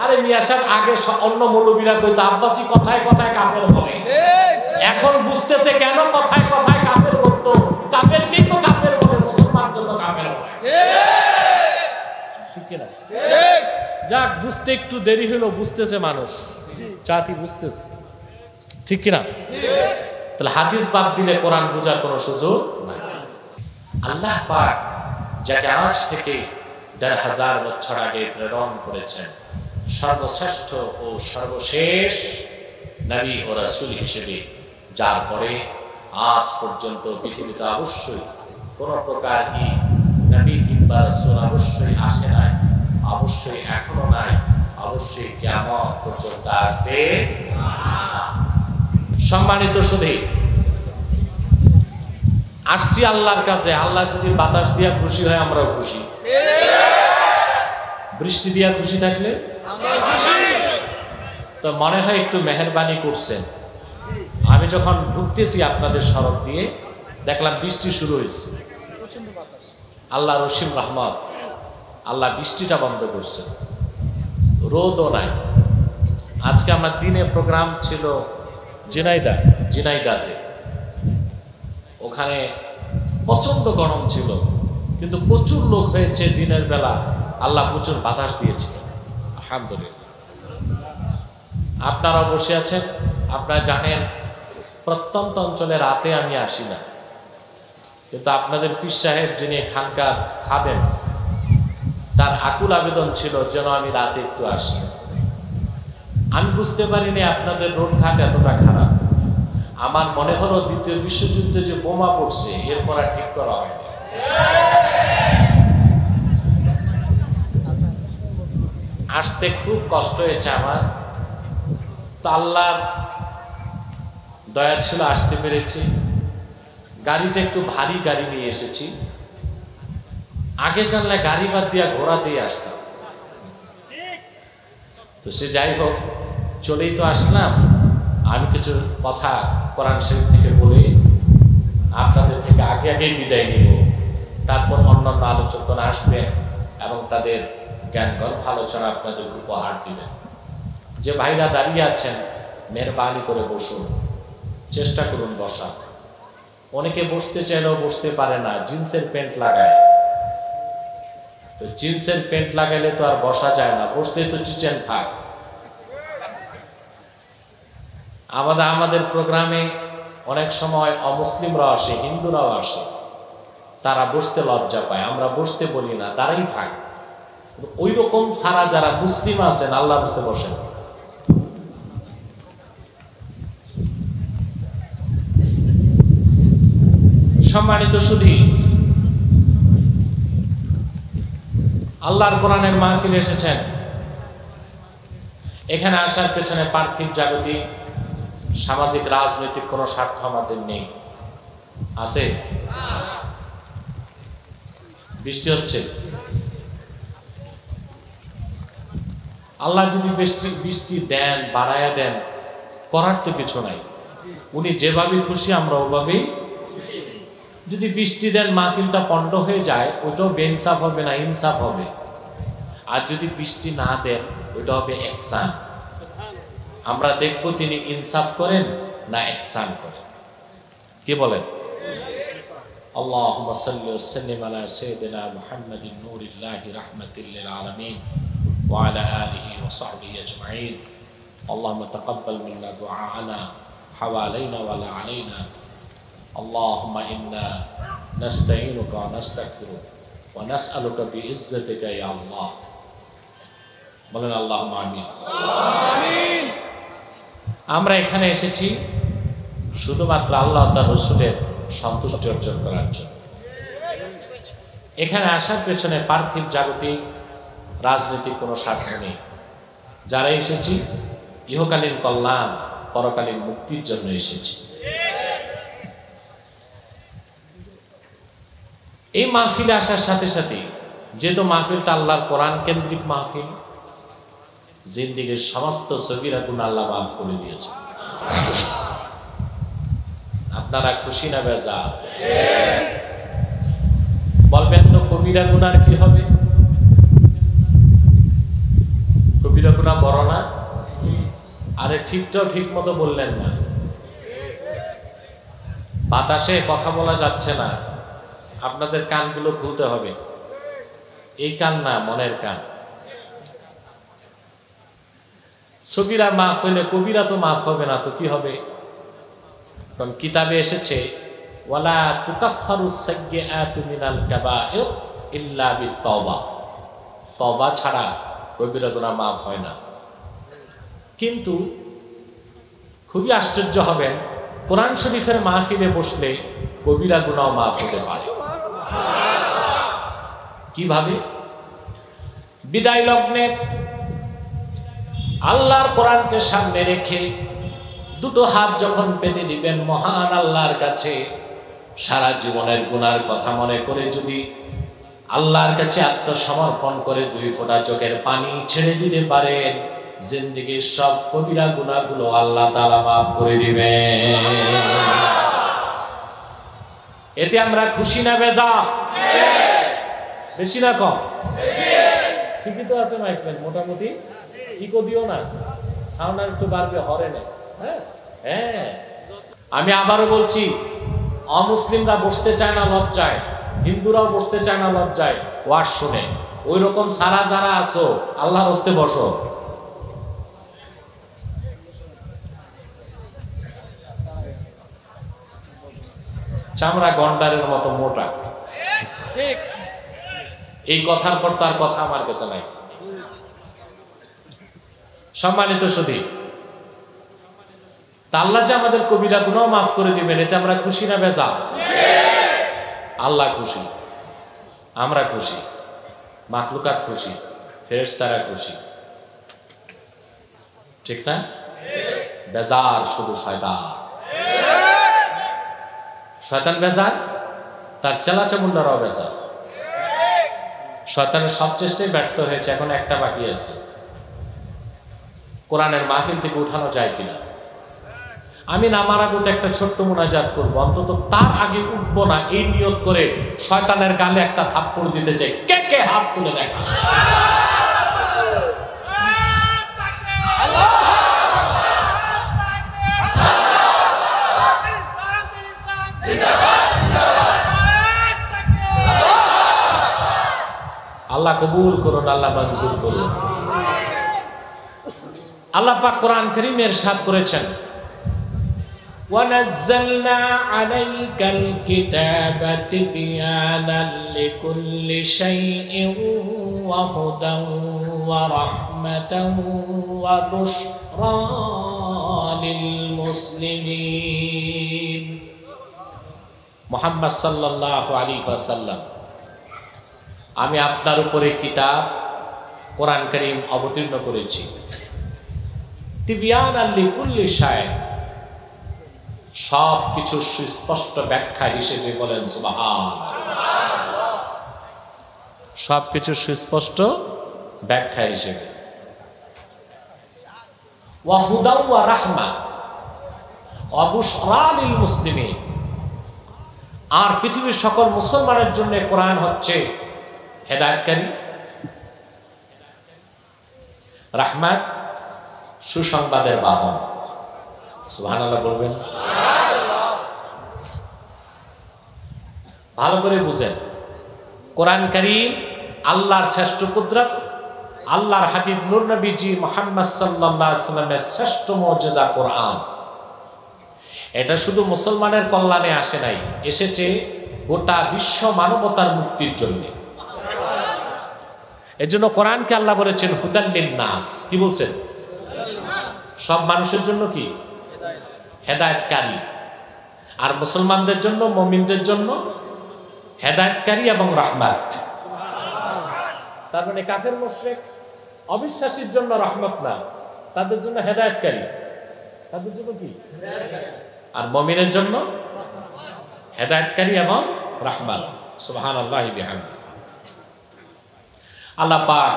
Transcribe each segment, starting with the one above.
আরে মিয়া সাহেব আগে অন্য মৌলবীরা কইতো আব্বাসী কথায় কথায় কাফের বলে, এখন বুঝতেছে কেন কথায় কথায় কাফের বলতো। কাফের কিন্তু কাফের বলে, মুসলমান কিন্তু কাফের বলে, ঠিক না? যাক, বুঝতে একটু দেরি হলো, বুঝতেছে মানুষ, জাতি বুঝতেছে, ঠিক কিনা? তাহলে হাদিস বাদ দিলে কোরআন বোঝার কোনো সুযোগ নাই। আল্লাহ পাক যাকে আজ থেকে ১৫০০ বছর আগে প্রেরণ করেছেন সর্বশ্রেষ্ঠ ও সর্বশেষ নবী ও রাসূল হিসেবে, যার পরে আজ পর্যন্ত পৃথিবীতে অবশ্যই কোন প্রকার নবী কিংবা রাসূল অবশ্যই আসে নাই, অবশ্যই এখনো নাই, অবশ্যই কিয়ামত পর্যন্ত আসবে না। সম্মানিত সুধী, আসছি আল্লাহর কাছে। আল্লাহ যদি বাতাস দিয়া খুশি হয় আমরাও খুশি, বৃষ্টি দিয়া খুশি থাকলে তো মনে হয় একটু মেহেরবানি করছেন। আমি যখন ঢুকতেছি আপনাদের সড়ক দিয়ে দেখলাম বৃষ্টি শুরু হয়েছে, আল্লাহ রসিম রহমত, আল্লাহ বৃষ্টিটা বন্ধ করছে, রোদও নাই। আজকে আমার দিনে প্রোগ্রাম ছিল ঝিনাইদাতে, ওখানে প্রচন্ড গরম ছিল, কিন্তু প্রচুর লোক হয়েছে দিনের বেলা, আল্লাহ প্রচুর বাতাস দিয়েছে, আলহামদুলিল্লাহ। আপনারা বসে আছেন, আপনারা জানেন প্রত্যন্ত অঞ্চলে রাতে আমি আসি না, কিন্তু আপনাদের পীর সাহেব যিনি খানকার খাবেন, তার আকুল আবেদন ছিল যেন আমি রাতে একটু আসি। আমি বুঝতে পারিনি আপনাদের রোডঘাট এতটা খারাপ। আমার মনে হলো দ্বিতীয় বিশ্বযুদ্ধে যে বোমা পড়ছে এরপর আর ঠিক করা হয়নি। আসতে খুব কষ্ট হয়েছে আমার, তো আল্লাহর দয়া ছিল আসতে পেরেছি। গাড়িটা একটু ভারী গাড়ি নিয়ে এসেছি, আগে জানলে গাড়ি বাদ দিয়া ঘোড়া দিয়ে আসতাম। তো সে যাই হোক, চলেই তো আসলাম। আমি কিছু কথা কোরআন শরীফ থেকে বলে আপনাদের থেকে আগে আগে বিদায় নিব, তারপর অন্যান্য আলোচকরা আসবেন এবং তাদের জ্ঞানগর্ভ আলোচনা আপনাদের উপহার দিবেন। যে ভাইরা দাঁড়িয়ে আছেন মেহরবানি করে বসুন, চেষ্টা করুন বসা। অনেকে বসতে চাইলেও বসতে পারে না, জিন্সের প্যান্ট লাগায়। তো জিন্সের প্যান্ট লাগাইলে তো আর বসা যায় না, বসতে তো চিচেন থাক। আমাদের প্রোগ্রামে অনেক সময় অমুসলিমরাও আসে, হিন্দুরাও আসে, তারা বসতে লজ্জা পায়, আমরা বসতে বলি না, দাঁড়াই থাক। ওই রকম ছাড়া যারা মুসলিম আছেন আল্লাহ বসতে বসেন। সম্মানিত সুধী, আল্লাহর কোরআনের মাহফিলে এসেছেন। এখানে আসার পেছনে পার্থিব জাগতিক সামাজিক রাজনৈতিক কোন স্বার্থ আমাদের নেই, আছে? বৃষ্টি হচ্ছে, আল্লাহ যদি বৃষ্টি দেন, বাড়ায়া দেন, করার তো কিছু নাই। উনি যেভাবে খুশি আমরা ওভাবেই। যদি বৃষ্টি দেন মাহফিলটা পণ্ড হয়ে যায়, ওটাও বেইনসাফ হবে না, ইনসাফ হবে। আর যদি বৃষ্টি না দেন, ওটা হবে ইহসান। আমরা দেখব তিনি ইনসাফ করেন না ইহসান করেন। কি বলেন? আল্লাহুম্মা সাল্লি ওয়া সাল্লিম আলা সাইয়্যিদিনা মুহাম্মাদিন নূরিল্লাহি রাহমাতিল লিল আলামিন ওয়া আলা আলিহি ওয়া সাহবিহি আজমাইন। আল্লাহুম্মা তাকাব্বাল মিন্না দুআআনা হাওয়ালাইনা ওয়া লা আলাইনা। আল্লাহুম্মা ইন্না নাস্তাঈনুকা ওয়া নাস্তাগফিরুকা ওয়া নাসআলুকা বিইজ্জাতিকা ইয়া আল্লাহ। বলেন আল্লাহুম্মা আমিন। আমিন। আমরা এখানে এসেছি শুধুমাত্র আল্লাহ তার রাসূলের সন্তুষ্টি অর্জন করার জন্য। এখানে আসার পেছনে পার্থিব জাগতিক রাজনৈতিক কোনো স্বার্থ নেই। যারা এসেছি ইহকালীন কল্যাণ পরকালীন মুক্তির জন্য এসেছি। এই মাহফিলে আসার সাথে সাথে, যেহেতু মাহফিলটা আল্লাহর কোরআন কেন্দ্রিক মাহফিল, জিন্দেগীর সমস্ত সগীরা গুনাহ আল্লাহ মাফ করে দিয়েছে। আপনারা খুশি না বেজার? বলবেন তো কবিরা গুনার কি হবে? কবিরা গুনাহ বড় না? আরে ঠিকটাও ঠিক মতো বললেন না। বাতাসে কথা বলা যাচ্ছে না, আপনাদের কানগুলো খুলতে হবে। এই কান না, মনের কান। সগীরা মাফ হইলে কবিরা তো মাফ হবে না, তো কি হবে? কারণ কিতাবে এসেছে ওয়ালা তুকাফফারু সাইয়্যাতু মিনাল কাবাইর ইল্লা বিত-তাওবা, তওবা ছাড়া কবিরা গুনাহ মাফ হয় না। কিন্তু খুবই আশ্চর্য হবেন, কোরআন শরীফের মাহফিলে বসলে কবিরা গুনাহ মাফ হতে পারে। কিভাবে? বিদায় লগ্নে আল্লাহর কোরআনকে সামনে রেখে দুটো হাত যখন পেতে দিবেন মহান আল্লাহর কাছে, সারা জীবনের গুনার কথা মনে করে যদি আল্লাহর কাছে আত্মসমর্পণ করে 2 ফোঁটা চোখের পানি ছেড়ে দিতে পারেন, জিন্দেগির সব কবিরা গুনাহগুলো আল্লাহ তাআলা মাফ করে দিবেন। এতে আমরা খুশি না বেজার? বেশি না কম? ঠিকই তো আছে মাইকম্যান, মোটামুটি। ইকো দিও না, সাউন্ড একটু বাড়বে হরেনে। হ্যাঁ, আমি আবারও বলছি, অমুসলিমরা বসতে চায় না লজ্জায়, হিন্দুরাও বসতে চায় না লজ্জায় ওয়াজ শুনে। ওই রকম সারা যারা আছো আল্লাহর হস্তে বসো। চামড়া গন্ডারের মতো মোটা। এই কথার পর তার কথা আমার কাছে নাই। সম্মানিত সুধী, আল্লাহ যে আমাদের কবিরা গুনাহ মাফ করে দিবেন, এতে আমরা খুশি না বেজার? আল্লাহ খুশি, আমরা খুশি, মাখলুকাত খুশি, ফেরেশতারা খুশি, ঠিক না? বেজার শুধু শয়তান। শয়তান বেজার, তার চেলাচামুন্ডারাও বেজার। শয়তানের সব চেষ্টাই ব্যর্থ হয়েছে, এখন একটা বাকি আছে, কোরআনের মাহফিল থেকে উঠানো যায় কিনা। আমি নামার আগে একটা ছোট্ট মুনাজাত করবো, অন্তত তার আগে উঠবো না এই নিয়ত করে শয়তানের গালে একটা থাপ্পড় দিতে চাই। কে কে হাত তুলে দেখা? আল্লাহ কবুল করুন, আল্লাহ মঞ্জুর করুন। আল্লাহ পাক কোরআন কারীমে ইরশাদ করেছেন, وَنَزَّلْنَا عَلَيْكَ الْكِتَابَ تِبْيَانًا لِكُلِّ شَيْءٍ وَهُدًى وَرَحْمَةً وَبُشْرَى لِلْمُسْلِمِينَ। মুহাম্মদ সাল্লাল্লাহু আলাইহি ওয়াসাল্লাম, আমি আপনার উপরে কিতাব কোরআন কারীম অবতীর্ণ করেছি, তিবয়ানান লিকুল্লি শাই, সব কিছু সুস্পষ্ট ব্যাখ্যা হিসেবে। বলেন সুবহানাল্লাহ। সব কিছু সুস্পষ্ট ব্যাখ্যা হিসেবে। ওয়া হুদা ওয়া রাহমা ওয়া বুশরা লিল মুসলিমিন, আর পৃথিবীর সকল মুসলমানের জন্য কোরআন হচ্ছে হেদায়েতকারী, রাহমাত, সুসংবাদের বাহন। সুবহানাল্লাহ বলবেন। ভালো করে বুঝেন, কোরআন কারীম আল্লাহর শ্রেষ্ঠ কুদরত, আল্লাহর হাবিব নূর নবীজি মুহাম্মদ সাল্লাল্লাহু আলাইহি ওয়াসাল্লামের শ্রেষ্ঠ মুজিজা কোরআন। এটা শুধু মুসলমানের কল্যাণে আসে নাই, এসেছে গোটা বিশ্ব মানবতার মুক্তির জন্য। এজন্য কোরআনকে আল্লাহ বলেছেন হুদাল লিন-নাস। কি বলছেন? সব মানুষের জন্য কি হেদায়েতকারী, আর মুসলমানদের জন্য, মুমিনদের জন্য হেদায়েতকারী এবং রহমত। তার মানে কাফের মুশরিক অবিশ্বাসীর জন্য রহমত না, তাদের জন্য হেদায়েতকারী, তাদের জন্য কি? আর মুমিনের জন্য হেদায়েতকারী এবং রহমত। সুবহানাল্লাহি বিহামদিহি। আল্লাহ পাক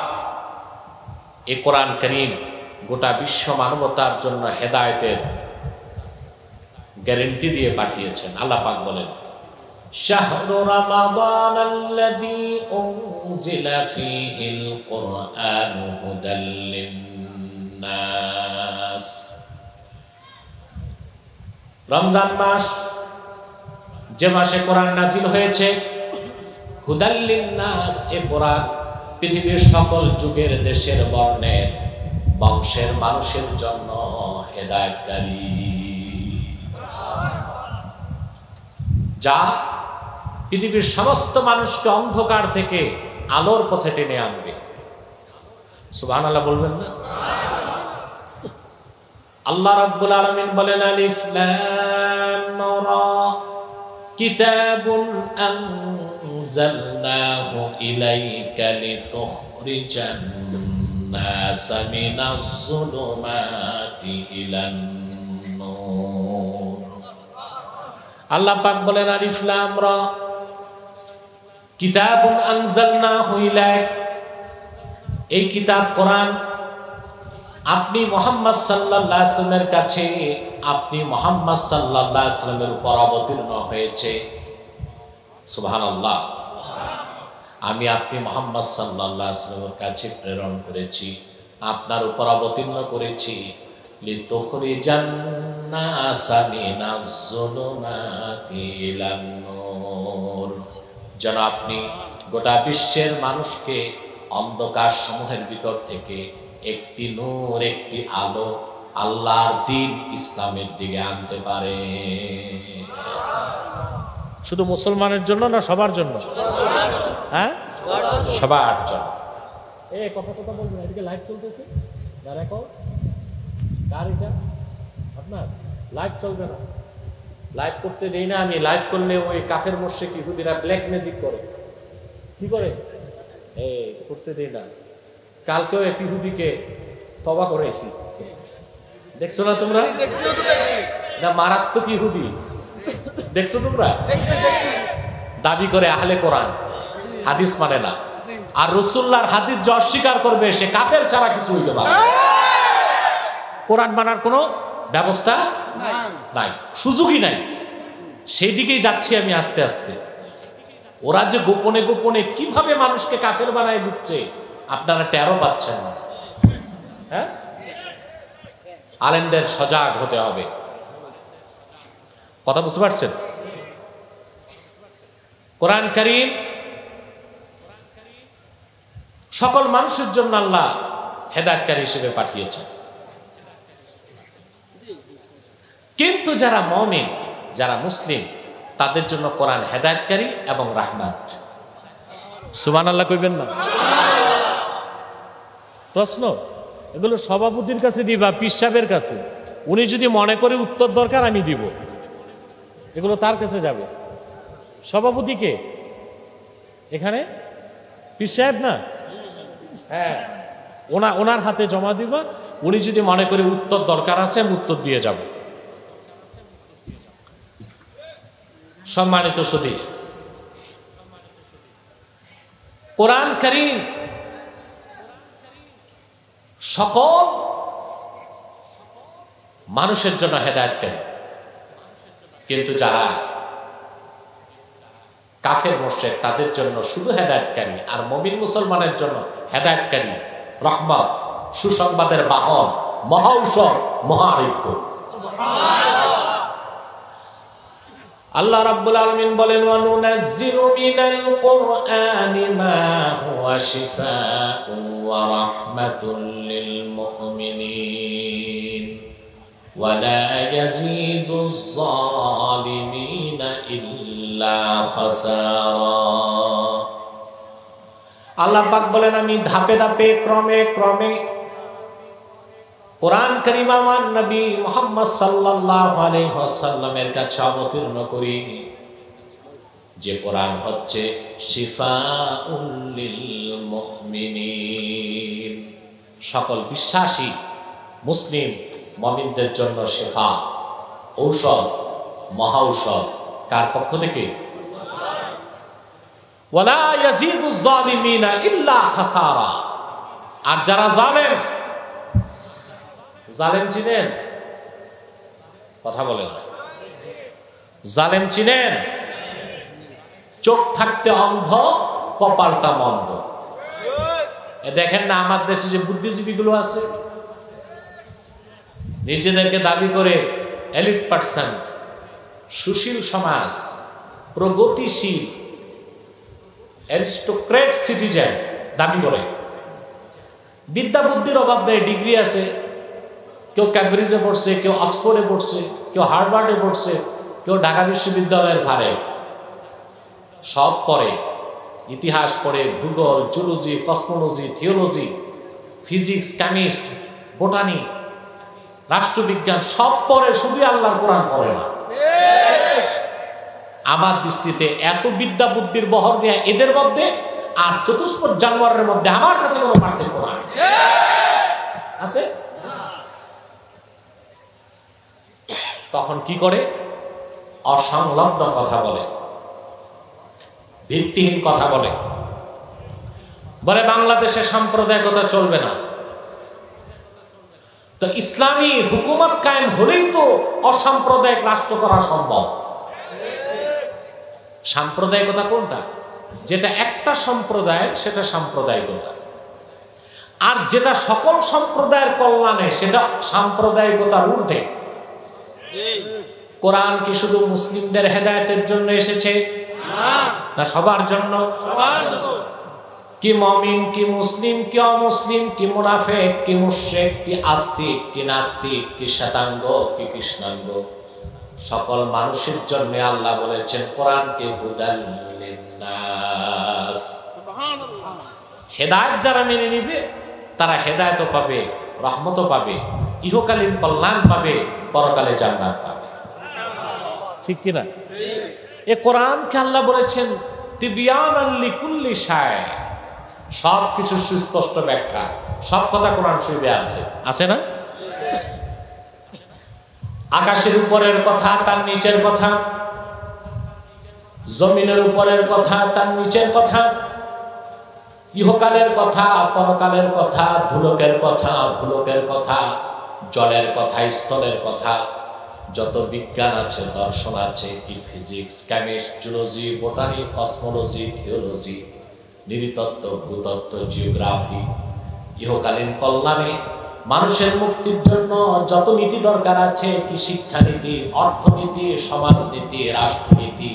এই কোরআন কারীম গোটা বিশ্ব মানবতার জন্য হেদায়েতের গ্যারান্টি দিয়ে পাঠিয়েছেন। আল্লাহ পাক বলেন, শাহরু রমাদানাল্লাযী উনজিলা ফীহিল কুরআনু হুদাল লিন রমজান মাস, যে মাসে কোরআন নাজিল হয়েছে, হুদাল লিন্নাস, এ কোরআন পৃথিবীর সকল যুগের, দেশের, বর্ণের, বংশের মানুষের জন্য হেদায়েতকারী, যা পৃথিবীর সমস্ত মানুষকে অন্ধকার থেকে আলোর পথে টেনে আনবে। সুবহানাল্লাহ বলবেন না? আল্লাহ রাব্বুল আলামিন বলেন, আলিফ লাম রা, কিতাবুন আনজালনাহু ইলাইকা লিতুখরিজান নাসা মিনাজ যুলুমাতি ইলান নূর। আল্লাহ পাক বলেন, আলিফ লাম রা, কিতাবুন আনজালনাহু ইলাইক, এই কিতাব কোরআন আপনি মুহাম্মদ সাল্লাল্লাহু আলাইহি ওয়াসাল্লামের কাছে, আপনি মুহাম্মদ সাল্লাল্লাহু আলাইহি ওয়াসাল্লামের উপর অবতীর্ণ হয়েছে। সুবহানাল্লাহ। আমি আপনি মুহাম্মদ সাল্লাল্লাহু আলাইহি ওয়াসাল্লামের কাছে প্রেরণ করেছি, আপনার উপর অবতীর্ণ করেছি, লিতুখরিজান নাসা মিনাজ যুলুমাতি ইলান নূর, যেন আপনি গোটা বিশ্বের মানুষকে অন্ধকার সমূহের ভিতর থেকে একটি নূর, একটি আলো, আল্লাহর দ্বীন ইসলামের দিকে আনতে পারে। শুধু মুসলমানের জন্য না, সবার জন্য? হ্যাঁ, সবার জন্য। এই কথা বলবেন, এদিকে লাইভ চলতেছে, আপনার লাইভ চলবে না, লাইভ করতে দেই না আমি। লাইভ করলে ওই কাফের মুশরিক ইহুদিরা ব্ল্যাক ম্যাজিক করে। কি করে? এই করতে দেই না। কালকেও এক ইহুদিকে তওবা করেছি, দেখছো না তোমরা? না, মারাত্মক ইহুদি, দেখছো তোমরা? দাবি করে আহলে কোরআন, হাদিস মানে না, আর রাসূলুল্লাহর হাদিস যে অস্বীকার করবে সে কাফের ছাড়া কিছু হইতে পারে না। কোরআন মানার কোনো ব্যবস্থা নাই, সুযোগই নাই। সেই দিকেই যাচ্ছি আমি আস্তে আস্তে। ওরা যে গোপনে গোপনে কিভাবে মানুষকে কাফের বানায় দিচ্ছে, আপনারা টেরও পাচ্ছেন না। হ্যাঁ, আলেমদের সজাগ হতে হবে। কথা বুঝতে পারছেন? কোরআন কারীম সকল মানুষের জন্য আল্লাহ হেদায়েতকারী হিসেবে পাঠিয়েছেন, কিন্তু যারা মুমিন, যারা মুসলিম, তাদের জন্য কোরআন হেদায়েতকারী এবং রাহমাত। সুবহানাল্লাহ কইবেন না? প্রশ্ন এগুলো সভাপতির কাছে দিবা, পীর সাহেবের কাছে। উনি যদি মনে করে উত্তর দরকার আমি দিব, এগুলো তার কাছে যাবে। সভাপতিকে এখানে পীর সাহেব না? হ্যাঁ, ওনার হাতে জমা দিবা। উনি যদি মনে করে উত্তর দরকার আছে আমি উত্তর দিয়ে যাব। সম্মানিত সুধী, কোরআন কারীম সকল মানুষের জন্য হেদায়েতকারী, কিন্তু যারা কাফের মুশরিক তাদের জন্য শুধু হেদায়েতকারী, আর মুমিন মুসলমানের জন্য হেদায়েতকারী, রহমত, সুসংবাদের বাহন, মহাঔষধ, মহাআরোগ্য। আল্লাহ রাব্বুল আলামিন বলেন, ওয়া নুনাজ্জিলু মিনাল কুরআনি মা হুয়া শিফাউন ওয়া রাহমাতুল লিল মুমিনিন ওয়া লা ইয়াজিদুজ যালিমিনা ইল্লা খাসারা। আল্লাহ পাক বলেন, আমি ধাপে ধাপে, ক্রমে ক্রমে কোরআন কারীম আমার নবী মুহাম্মদ সাল্লাল্লাহু আলাইহি ওয়াসাল্লামের কাছে অবতীর্ণ করি, যে কোরআন হচ্ছে শিফাউল লিল মুমিনিন, সকল বিশ্বাসী মুসলিম মুমিনদের জন্য শিফা, ঔষধ, মহা ঔষধ। কার পক্ষ থেকে? ওয়ালা ইয়াজিদুজ যালিমিনা ইল্লা খাসারা। আর যারা জালেম, জালেম চিনেন? কথা বলে না। জালেম চিনেন? চোখ থাকতে অন্ধ, কপালটা মন্দ। দেখেন না আমার দেশে যে বুদ্ধিজীবীগুলো আছে, নিজেদেরকে দাবি করে এলিট পার্সন, সুশীল সমাজ, প্রগতিশীল অ্যারিস্টোক্রেট সিটিজেন দাবি করে। বিদ্যা বুদ্ধির অভাব নেই, ডিগ্রি আছে, কেউ ক্যামব্রিজে পড়ছে, কেউ অক্সফোর্ডে পড়ছে, কেউ হার্ভার্ডে পড়ছে, কেউ ঢাকা বিশ্ববিদ্যালয়ের ভারে, সব পড়ে, ইতিহাস পড়ে, ভূগোল, zoology, cosmology, theology, physics, chemist, botany, রাষ্ট্রবিজ্ঞান সব পড়ে, শুধু আল্লাহর কোরআন পড়ে না। আমার দৃষ্টিতে এত বিদ্যা বুদ্ধির বহর নিয়ে এদের মধ্যে আর চতুষ্পদ জানোয়ারের মধ্যে আমার কাছে কোনো পার্থক্য আছে? তখন কি করে? অসংলগ্ন কথা বলে, ভিত্তিহীন কথা বলে, বলে বাংলাদেশে সাম্প্রদায়িকতা চলবে না। তো ইসলামী হুকুমত কায়েম হলেই তো অসাম্প্রদায়িক রাষ্ট্র করা সম্ভব। সাম্প্রদায়িকতা কোনটা? যেটা একটা সম্প্রদায়ের সেটা সাম্প্রদায়িকতা, আর যেটা সকল সম্প্রদায়ের কল্যাণে সেটা সাম্প্রদায়িকতার ঊর্ধ্বে। কোরআন কি শুধু মুসলিমদের হেদায়েতের জন্য এসেছে? না সবার জন্য? কি মুমিন, কি মুসলিম, কি অমুসলিম, কি মুনাফিক, কি মুশরিক, কি আস্তিক, কি নাস্তিক, কি শ্বেতাঙ্গ, কি কৃষ্ণাঙ্গ, সকল মানুষের জন্য আল্লাহ বলেছেন কোরআনকে হুদাল লিন্নাস। হেদায়েত যারা মেনে নিবে তারা হেদায়েতও পাবে, রহমতও পাবে, ইহকালীন কল্যাণ পাবে, পরকালে জান্নাত পাবে। ঠিক কি না? এই কোরআনকে আল্লাহ বলেছেন তিবিয়ানান লিকুল্লি শাই, সব কিছু সুস্পষ্ট ব্যাখ্যা, সব কথা কোরআন শরীফে আছে, আছে না? আকাশের উপরের কথা, তার নিচের কথা, জমিনের উপরের কথা, তার নিচের কথা, ইহকালের কথা, পরকালের কথা, ধুলকের কথা, ভুলকের কথা, জলের কথা, স্থলের কথা, যত বিজ্ঞান আছে, দর্শন আছে, কি physics, chemist, zoology, botany, cosmology, theology, নৃতত্ত্ব, ভূতত্ত্ব, জিওগ্রাফি, ইহকালীন কল্যাণে মানুষের মুক্তির জন্য যত নীতি দরকার আছে, কি শিক্ষানীতি, অর্থনীতি, সমাজনীতি, রাষ্ট্রনীতি,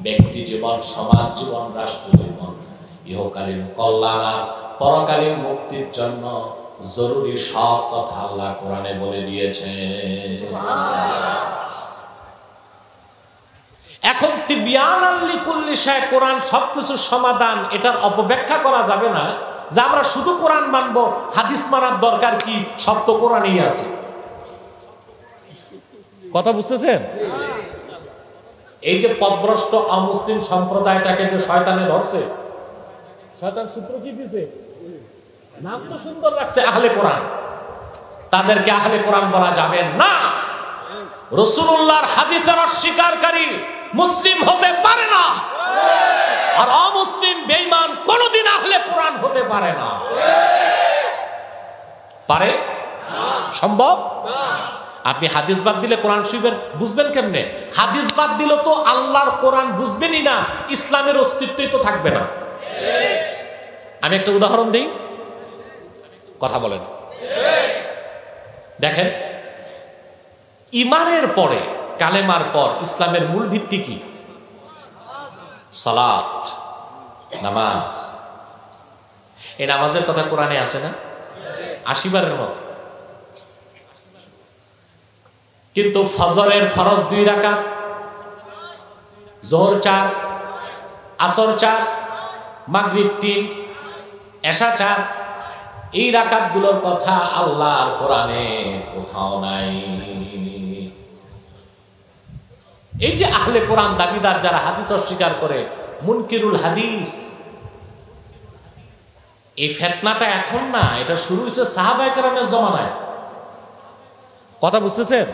ব্যক্তি জীবন, সমাজ জীবন, রাষ্ট্র জীবন, ইহকালীন কল্যাণ আর পরকালীন মুক্তির জন্য জরুরি সব কথা আল্লাহ কোরআনে বলে দিয়েছে। এখন তিবিয়ানান লিকুল্লি শাই, কোরআন সবকিছুর সমাধান, এটার অপব্যাখ্যা করা যাবে না যে আমরা শুধু কোরআন মানবো, হাদিস মানার দরকার কি, সব তো কোরআনেই আছে। কথা বুঝতেছেন? এই যে পথভ্রষ্ট অমুসলিম সম্প্রদায়টাকে যে শয়তানে ধরছে, শয়তান সূত্র কি দিছে? নাম তো সুন্দর রাখছে আহলে কোরআন। তাদেরকে আহলে কোরআন বলা যাবে না। রাসূলুল্লাহর হাদিসের অস্বীকারী মুসলিম হতে পারে না, আর অমুসলিম বেঈমান কোনদিন আহলে কোরআন হতে পারে না। পারে? সম্ভব? আপনি হাদিস বাদ দিলে কোরআন শরীফের বুঝবেন কেমনে? হাদিস বাদ দিলে তো আল্লাহর কোরআন বুঝবেনই না, ইসলামের অস্তিত্বই তো থাকবে না। আমি একটা উদাহরণ দিই, কথা বলেন। দেখেন, ঈমানের পরে, কালেমার পর ইসলামের মূল ভিত্তি কি? সালাত, নামাজ। এই নামাজের কথা কোরআনে আছে না? ৮০ বারের মতো। কিন্তু ফজরের ফরজ 2 রাকাত, যোহর 4, আসর 4, মাগরিব 3, এশা 4, এই রাকাতগুলোর কথা আল্লাহর কোরআনে কোথাও নাই। এই যে আহলে কোরআন দাবিদার যারা হাদিস অস্বীকার করে, মুনকিরুল হাদিস, এই ফিতনাটা এখন না, এটা শুরু হয়েছে সাহাবায়ে কেরামের জমানায়। কথা বুঝতেছেন?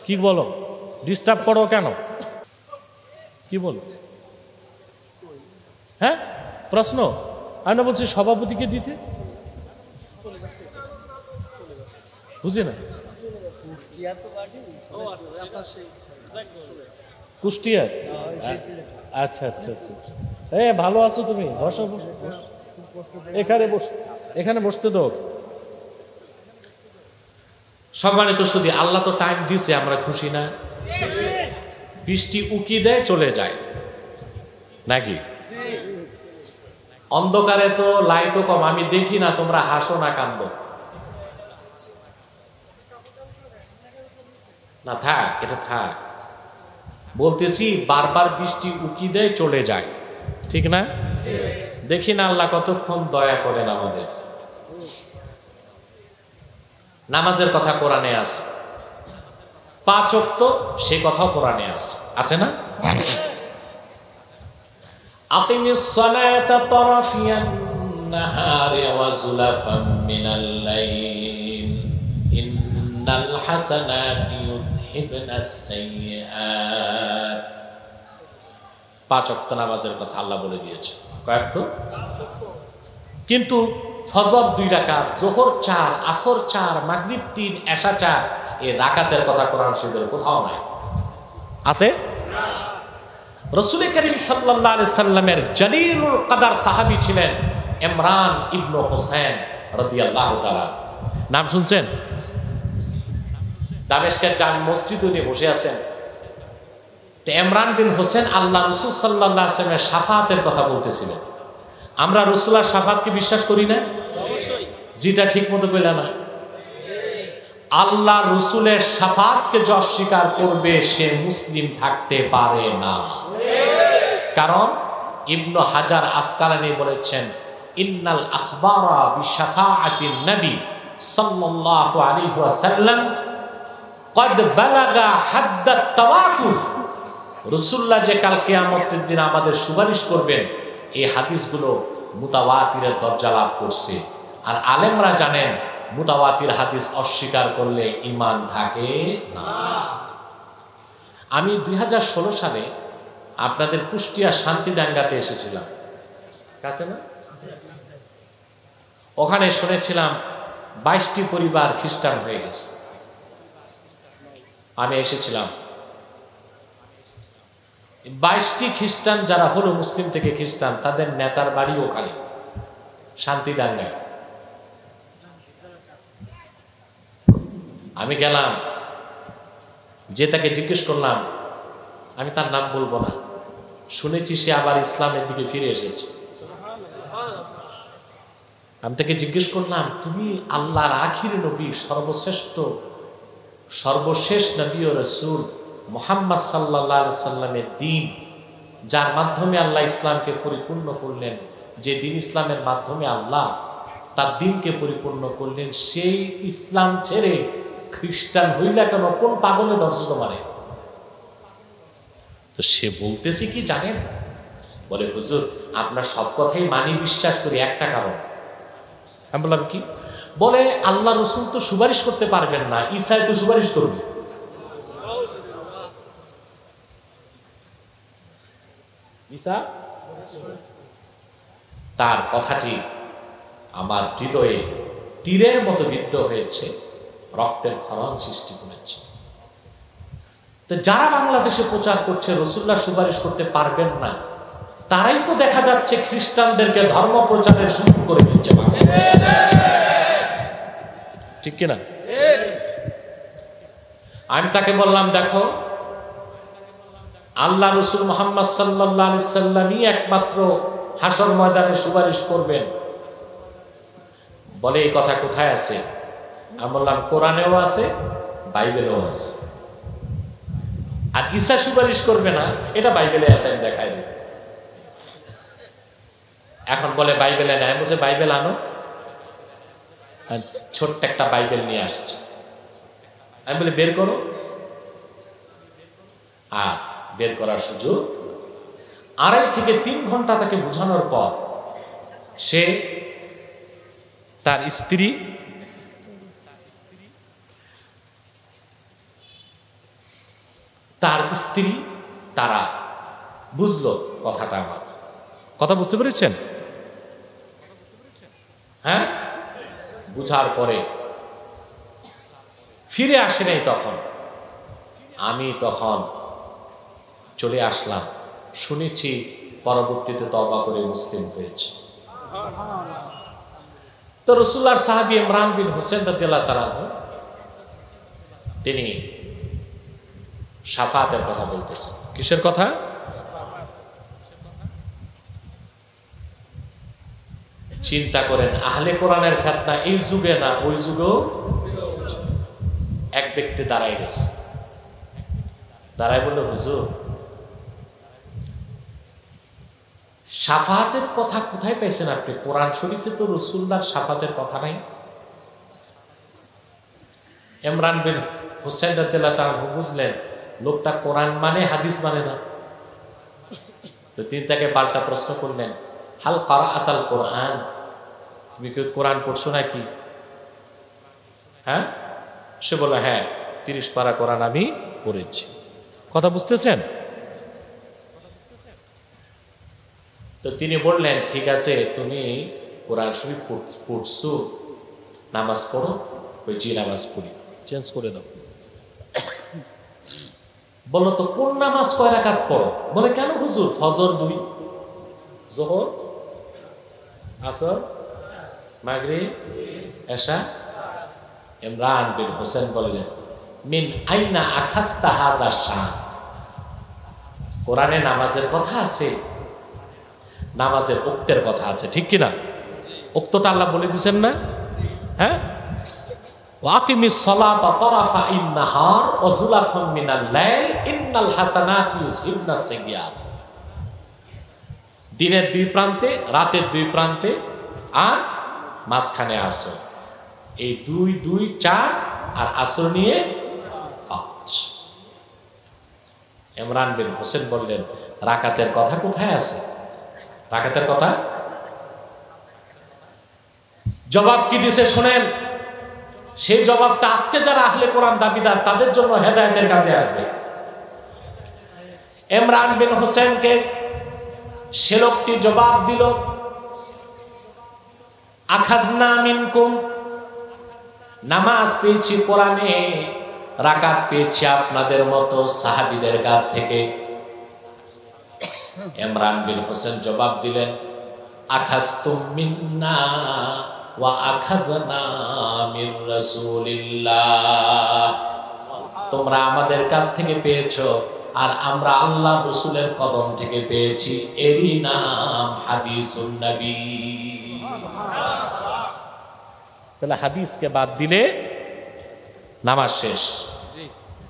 কি বলো? ডিস্টার্ব করো কেন? কি বলো? হ্যাঁ, প্রশ্ন? আমি বলছি সভাপতিকে দিতে, বুঝি না। কুষ্টিয়া? আচ্ছা আচ্ছা আচ্ছা, ভালো আছো তুমি? বসো, এখানে বসতে দাও। সম্মানিত শুধু আল্লাহ তো টাইম দিছে, আমরা খুশি না? বৃষ্টি উকি দেয় চলে যায় নাকি? অন্ধকারে তো লাইটও কম, আমি দেখি না তোমরা হাসো না কান্দো না, থাক এটা থাক। বলতেছি বারবার বৃষ্টি উকি দেয় চলে যায়, ঠিক না? দেখি না আল্লাহ কতক্ষণ দয়া করেন আমাদের। নামাজের কথা কোরআনে আছে, 5 ওয়াক্ত সে কথাও কোরআনে আছে, আছে না? আকিমিস সালাতা তারাফিয়ান নাহারি ওয়া যুলাফাম মিনাল লাইল ইন্নাল হাসানাতি ইউযহিবনাস সাইয়্যাত। 5 ওয়াক্ত নামাজের কথা আল্লাহ বলে দিয়েছে। কয় ওয়াক্ত? কিন্তু ফজর 2 রাকাত, যোহর 4, আসর 4, মাগরিব 3, এশা 4, এই রাকাতের কথা কোরআন শরীফের কোথাও নাই। আছে? রাসূল করিম সাল্লাল্লাহু আলাইহি সাল্লামের জলিলুল কদর সাহাবী ছিলেন ইমরান ইবনে হুসাইন রাদিয়াল্লাহু তাআলা। নাম শুনছেন? দামেস্কের জামে মসজিদে উনি বসে আছেন। তো ইমরান বিন হোসেন আল্লাহ রাসূল সাল্লাল্লাহু আলাইহি সাল্লামের শাফাআতের কথা বলতেছিলেন। আমরা রাসূলের শাফাআতকে বিশ্বাস করি না? অবশ্যই। যেটা ঠিক মতো কইলা না, আল্লাহ রাসূলের শাফাআতকে যে অস্বীকার করবে সে মুসলিম থাকতে পারে না। কারণ ইবনে হাজার আসকালানী বলেছেন ইন্নাল আখবারা বিশাফাআতিন নবী সাল্লাল্লাহু আলাইহি ওয়াসাল্লাম কদ বালাগা হাদ্দাত তাওয়াতুর। রাসূলুল্লাহ যে কাল কিয়ামতের দিন আমাদের সুপারিশ করবেন, এই হাদিসগুলো মুতাওয়াতিরের দরজা লাভ করছে। আর আলেমরা জানেন মুতাওয়াতির হাদিস অস্বীকার করলে ঈমান থাকে না। আমি 2016 সালে আপনাদের কুষ্টিয়া শান্তিডাঙ্গাতে এসেছিলাম, কাছে না? ওখানে শুনেছিলাম 22টি পরিবার খ্রিস্টান হয়ে গেছে। আমি এসেছিলাম, 22টি খ্রিস্টান যারা হলো মুসলিম থেকে খ্রিস্টান, তাদের নেতার বাড়ি ওখানে শান্তিডাঙ্গায়। আমি গেলাম, যে তাকে জিজ্ঞেস করলাম, আমি তার নাম বলবো না, শুনেছি সে আবার ইসলামের দিকে ফিরে এসেছে। আমি তাকে জিজ্ঞেস করলাম, তুমি আল্লাহর আখির নবী, সর্বশেষ নবী ও রাসূল মুহাম্মদ সাল্লাল্লাহু আলাইহি সাল্লামের দিন, যার মাধ্যমে আল্লাহ ইসলামকে পরিপূর্ণ করলেন, যে দিন ইসলামের মাধ্যমে আল্লাহ তার দিনকে পরিপূর্ণ করলেন, সেই ইসলাম ছেড়ে খ্রিস্টান হইলা কেন? কোন পাগলে দর্শক মারে? তো সে বলতেছে কি জানেন? বলে হুজুর আপনার সব কথাই মানি, বিশ্বাস করি, একটা কারণ। আমি বললাম কি? বলে আল্লাহ রাসূল তো সুপারিশ করতে পারবেন না, ঈসা তো সুপারিশ করবে। ঈসা, তার কথাটি আমার হৃদয়ে তীরের মতো বিদ্ধ হয়েছে, রক্তের ক্ষরণ সৃষ্টি করেছে। তো যারা বাংলাদেশে প্রচার করছে রাসূলুল্লাহ সুপারিশ করতে পারবেন না, তারাই তো দেখা যাচ্ছে খ্রিস্টানদেরকে ধর্ম প্রচারের সুযোগ করে দিচ্ছে। ঠিক কিনা? আমি তাকে বললাম, দেখো আল্লাহ রাসূল মুহাম্মদ সাল্লাল্লাহু আলাইহি সাল্লামই একমাত্র হাসর ময়দানে সুপারিশ করবেন। বলে এই কথা কোথায় আছে? আমি বললাম কোরআনেও আছে, বাইবেলেও আছে। আর ঈসা সুপারিশ করবে না, এটা বাইবেলে আছে, আমি দেখাই দিই। এখন বলে বাইবেলে নাই। বলছে বাইবেল আনো। ছোট্ট একটা বাইবেল নিয়ে আসছে। আমি বলি বের করো। আর বের করার সুযোগ 2.5 থেকে 3 ঘন্টা তাকে বোঝানোর পর সে তার স্ত্রী তারা বুঝলো কথাটা। আমার কথা বুঝতে পেরেছেন? হ্যাঁ, বুঝার পরে ফিরে আসে নাই। তখন আমি চলে আসলাম, শুনেছি পরবর্তীতে তওবা করে মুসলিম হয়েছে। তো রাসূলুল্লাহর সাহাবী ইমরান বিন হোসেন রাদিয়াল্লাহু তাআলা তিনি শাফাতের কথা বলতেছেন। কিসের কথা? চিন্তা করেন, আহলে কোরআনের ফিতনা এই যুগে না ওই যুগেও। এক ব্যক্তি দাঁড়াই গেছে, দাঁড়াই বলল, হুজুর শাফাতের কথা কোথায় পেয়েছেন আপনি? কোরআন শরীফে তো রাসূলুল্লাহর শাফাতের কথা নাই। ইমরান বিন হুসাইন রাদিয়াল্লাহু তাআলা বুঝলেন লোকটা কোরআন মানে হাদিস মানে না। তো তিনি তাকে পাল্টা প্রশ্ন করলেন, হাল কারাআতাল কোরআন, তুমি কি কোরআন পড়ছো নাকি? হ্যাঁ, সে বলল হ্যাঁ 30 পারা কোরআন আমি পড়েছি। কথা বুঝতেছেন? তো তিনি বললেন ঠিক আছে, তুমি কোরআন শরীফ পড়ছো, নামাজ পড়ো। ওই জি নামাজ পড়ি। চেঞ্জ করে দাও। বললো তো কোন নামাজ কয় রাকাত পড়ো? বলে কেন হুজুর? ফজর 2, যোহর, আসর, মাগরিব, এশা। ইমরান বিন হোসেন বললেন, মিন আইনা আখাস্তা হাযা শান, কোরআনে নামাজের কথা আছে, নামাজের ওক্তের কথা আছে, ঠিক কিনা? ওক্তটা আল্লাহ বলে দিয়েছেন না? হ্যাঁ, ওয়াকিমিস সালাতা তারাফাইন নাহার ওয়া যুলাফাম মিনাল লাইল ইন্নাল হাসানাতি ইউযহিবনাস সাইয়্যাত। দিনের 2 প্রান্তে, রাতের 2 প্রান্তে, আর মাঝখানে আসর। এই 2 2 4 আর আসর নিয়ে 5। ইমরান বিন হোসেন বললেন রাকাতের কথা কোথায় আছে? রাকাতের কথা জবাব কি দিছে শুনেন। সেই জবাবটা আজকে যারা আহলে কোরআন দাবিদার তাদের জন্য হেদায়েতের কাজে আসবে। ইমরান বিন হোসেনকে সে লোকটি জবাব দিল, আখাজনা মিনকুম, নামাজ পেয়েছি কোরআনে, রাকাত পেয়েছি আপনাদের মতো সাহাবীদের কাছ থেকে। ইমরান বিন হোসেন জবাব দিলেন, আখাজতুম মিন্না ওয়া আখাজনা মির রাসূলিল্লাহ, তোমরা আমাদের কাছ থেকে পেয়েছো আর আমরা আল্লাহ রাসূলের কদম থেকে পেয়েছি। এরই নাম হাদিসুন নবী। তাহলে হাদিসকে বাদ দিলে নামাজ শেষ।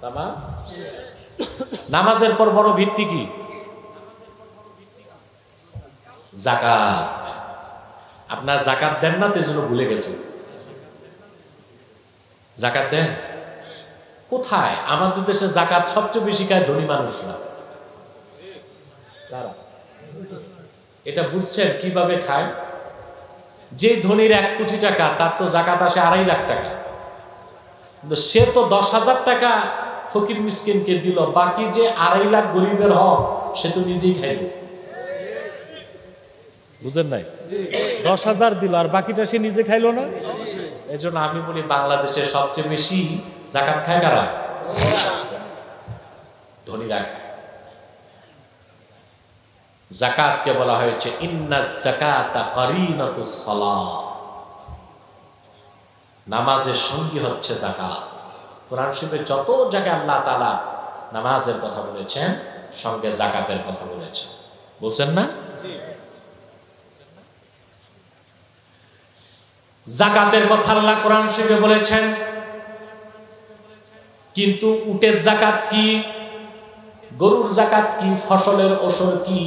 নামাজ নামাজের পর বড় ভিত্তি কি? যাকাত। আপনার যাকাত দেন না, তেজন্য ভুলে গেছে। যাকাত দেন কোথায়? আমাদের দেশে যাকাত সবচেয়ে বেশি খায় ধনী মানুষরা। এটা বুঝছেন কিভাবে খায়? যে ধনীর 1 কোটি টাকা, তার তো যাকাত আসে 2.5 লাখ টাকা, কিন্তু সে তো 10,000 টাকা ফকির মিসকিনকে দিল, বাকি যে 2.5 লাখ গরিবের হক সে তো নিজেই খাইল। বুঝেন নাই? 10,000 দিল আর বাকিটা সে নিজে খাইলো না। এই জন্য আমি বলি বাংলাদেশে সবচেয়ে বেশি যাকাত খায় কারা? ধনীরা খায়। যাকাতকে বলা হয়েছে ইন্নাজ যাকাতা কারিনাতুস সালাহ, নামাজের সঙ্গী হচ্ছে যাকাত। কোরআন শরীফে যত জায়গায় আল্লাহ তাআলা নামাজের কথা বলেছেন, সঙ্গে যাকাতের কথা বলেছেন। বলছেন না? যাকাতের কথা আল্লাহ কোরআন শরীফে বলেছেন, কিন্তু উটের যাকাত কি, গরুর যাকাত কি, ফসলের ওসর কি,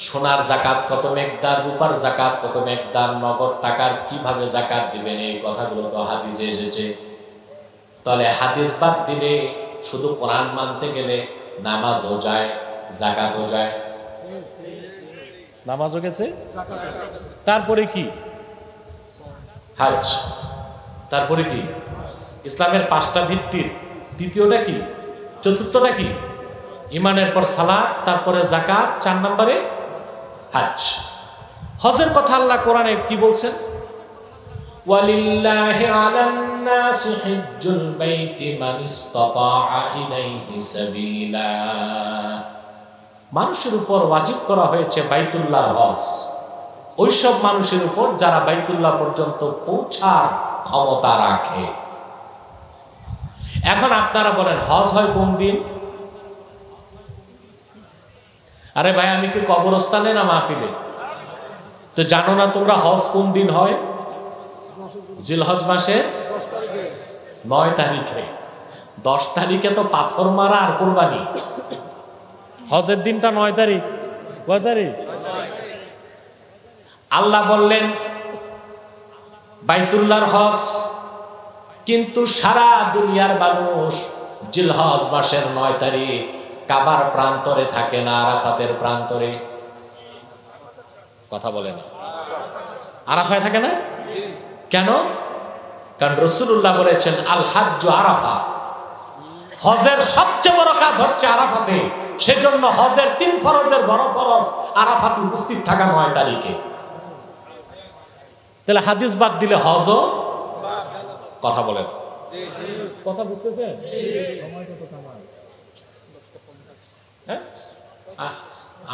সোনার যাকাত কত মেকদার, রূপার যাকাত কত মেকদার, নগদ টাকার কিভাবে যাকাত দিবেন, এই কথাগুলো তো হাদিসে এসেছে। তাহলে হাদিস বাদ দিলে শুধু কোরআন মানতে গেলে নামাজও যায়, যাকাতও যায়। নামাজও গেছে, তারপরে কি? হজ। তারপরে কি? ইসলামের 5টা ভিত্তির দ্বিতীয়টা কি? চতুর্থটা কি? ইমানের পর সালাত, তারপরে যাকাত, 4 নম্বরে হজ। হজের কথা আল্লাহ কোরআনে কি বলছেন? ওয়ালিল্লাহি আলান নাসি হিজ্জুল বাইতি মান ইসতাতাআ ইলাইহি সাবিলা, মানুষের উপর ওয়াজিব করা হয়েছে বাইতুল্লাহর হজ ওইসব মানুষের উপর যারা বাইতুল্লাহ পর্যন্ত পৌঁছার ক্ষমতা রাখে। এখন আপনারা বলেন হজ হয় কোন দিন? আরে ভাই আমি কি কবরস্থানে না মাহফিলে? তো জানো না তোমরা হজ কোন দিন হয়? জিলহজ মাসে 9 তারিখে। 10 তারিখে তো পাথর মারা আর কুরবানি। হজের দিনটা 9 তারিখ। কয় তারিখ? আল্লাহ বললেন বাইতুল্লাহর হজ, কিন্তু সারা দুনিয়ার মানুষ জিলহজ মাসের 9 তারিখ কাবার প্রান্তরে থাকে না, আরাফাতের প্রান্তরে। কথা বলে না, আরাফায় থাকে না কেন? কারণ রাসূলুল্লাহ বলেছেন আল হাজ্জু আরাফা, হজের সবচেয়ে বড় কাজ হচ্ছে আরাফাতে। সেজন্য হজের 3 ফরজের বড় ফরজ আরাফাতে উপস্থিত থাকা 9 তারিখে। তাহলে হাদিস বাদ দিলে হজও কথা বলেন, কথা বুঝতেছেন?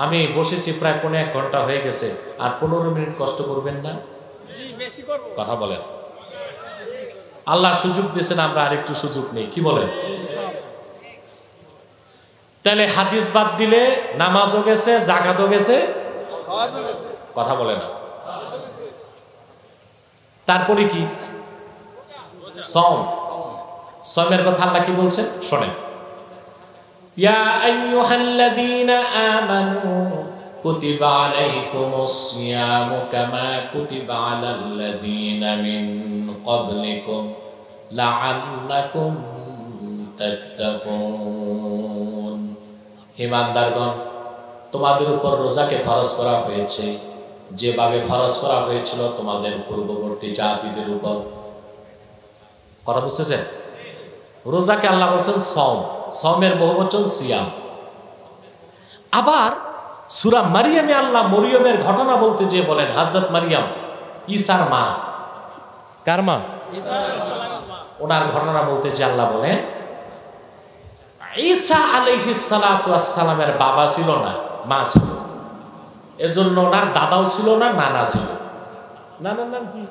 আমি বসেছি প্রায় 1.5 ঘন্টা হয়ে গেছে, আর 15 মিনিট কষ্ট করবেন না? কথা বলেন। আল্লাহ সুযোগ দিয়েছেন, আমরা আরেকটু সুযোগ নেই, কি বলেন? তাহলে হাদিস বাদ দিলে নামাজও গেছে, যাকাতও গেছে, কথা বলে না। তারপরে কি? সওম। সওমের কথা আল্লাহ কি বলছেন শোনেন। ইয়া আইয়ুহাল্লাযীনা আমানু কুতিবা আলাইকুমুস সিয়ামু কামা কুতিবা আলাল্লাযীনা মিন ক্বাবলিকুম লাআল্লাকুম তাত্তাকুন। হে ইমানদারগণ, তোমাদের উপর রোজাকে ফরজ করা হয়েছে যেভাবে ফরজ করা হয়েছিল তোমাদের পূর্ববর্তী জাতিদের উপর। কথা বুঝতেছেন? রোজাকে আল্লাহ বলছেন সওম, সওমের বহুবচন সিয়াম। আবার সূরা মারিয়ামে আল্লাহ মরিয়মের ঘটনা বলতে যে বলেন হযরত মারিয়াম ঈসার মা। কার মা? ওনার ঘটনা বলতে যে আল্লাহ বলেন ঈসা আলাইহিস সালাতু ওয়াস সালামের বাবা ছিল না, মা ছিল। এজন্য ওনার দাদাও ছিল না, নানা ছিল। নানার নাম কি?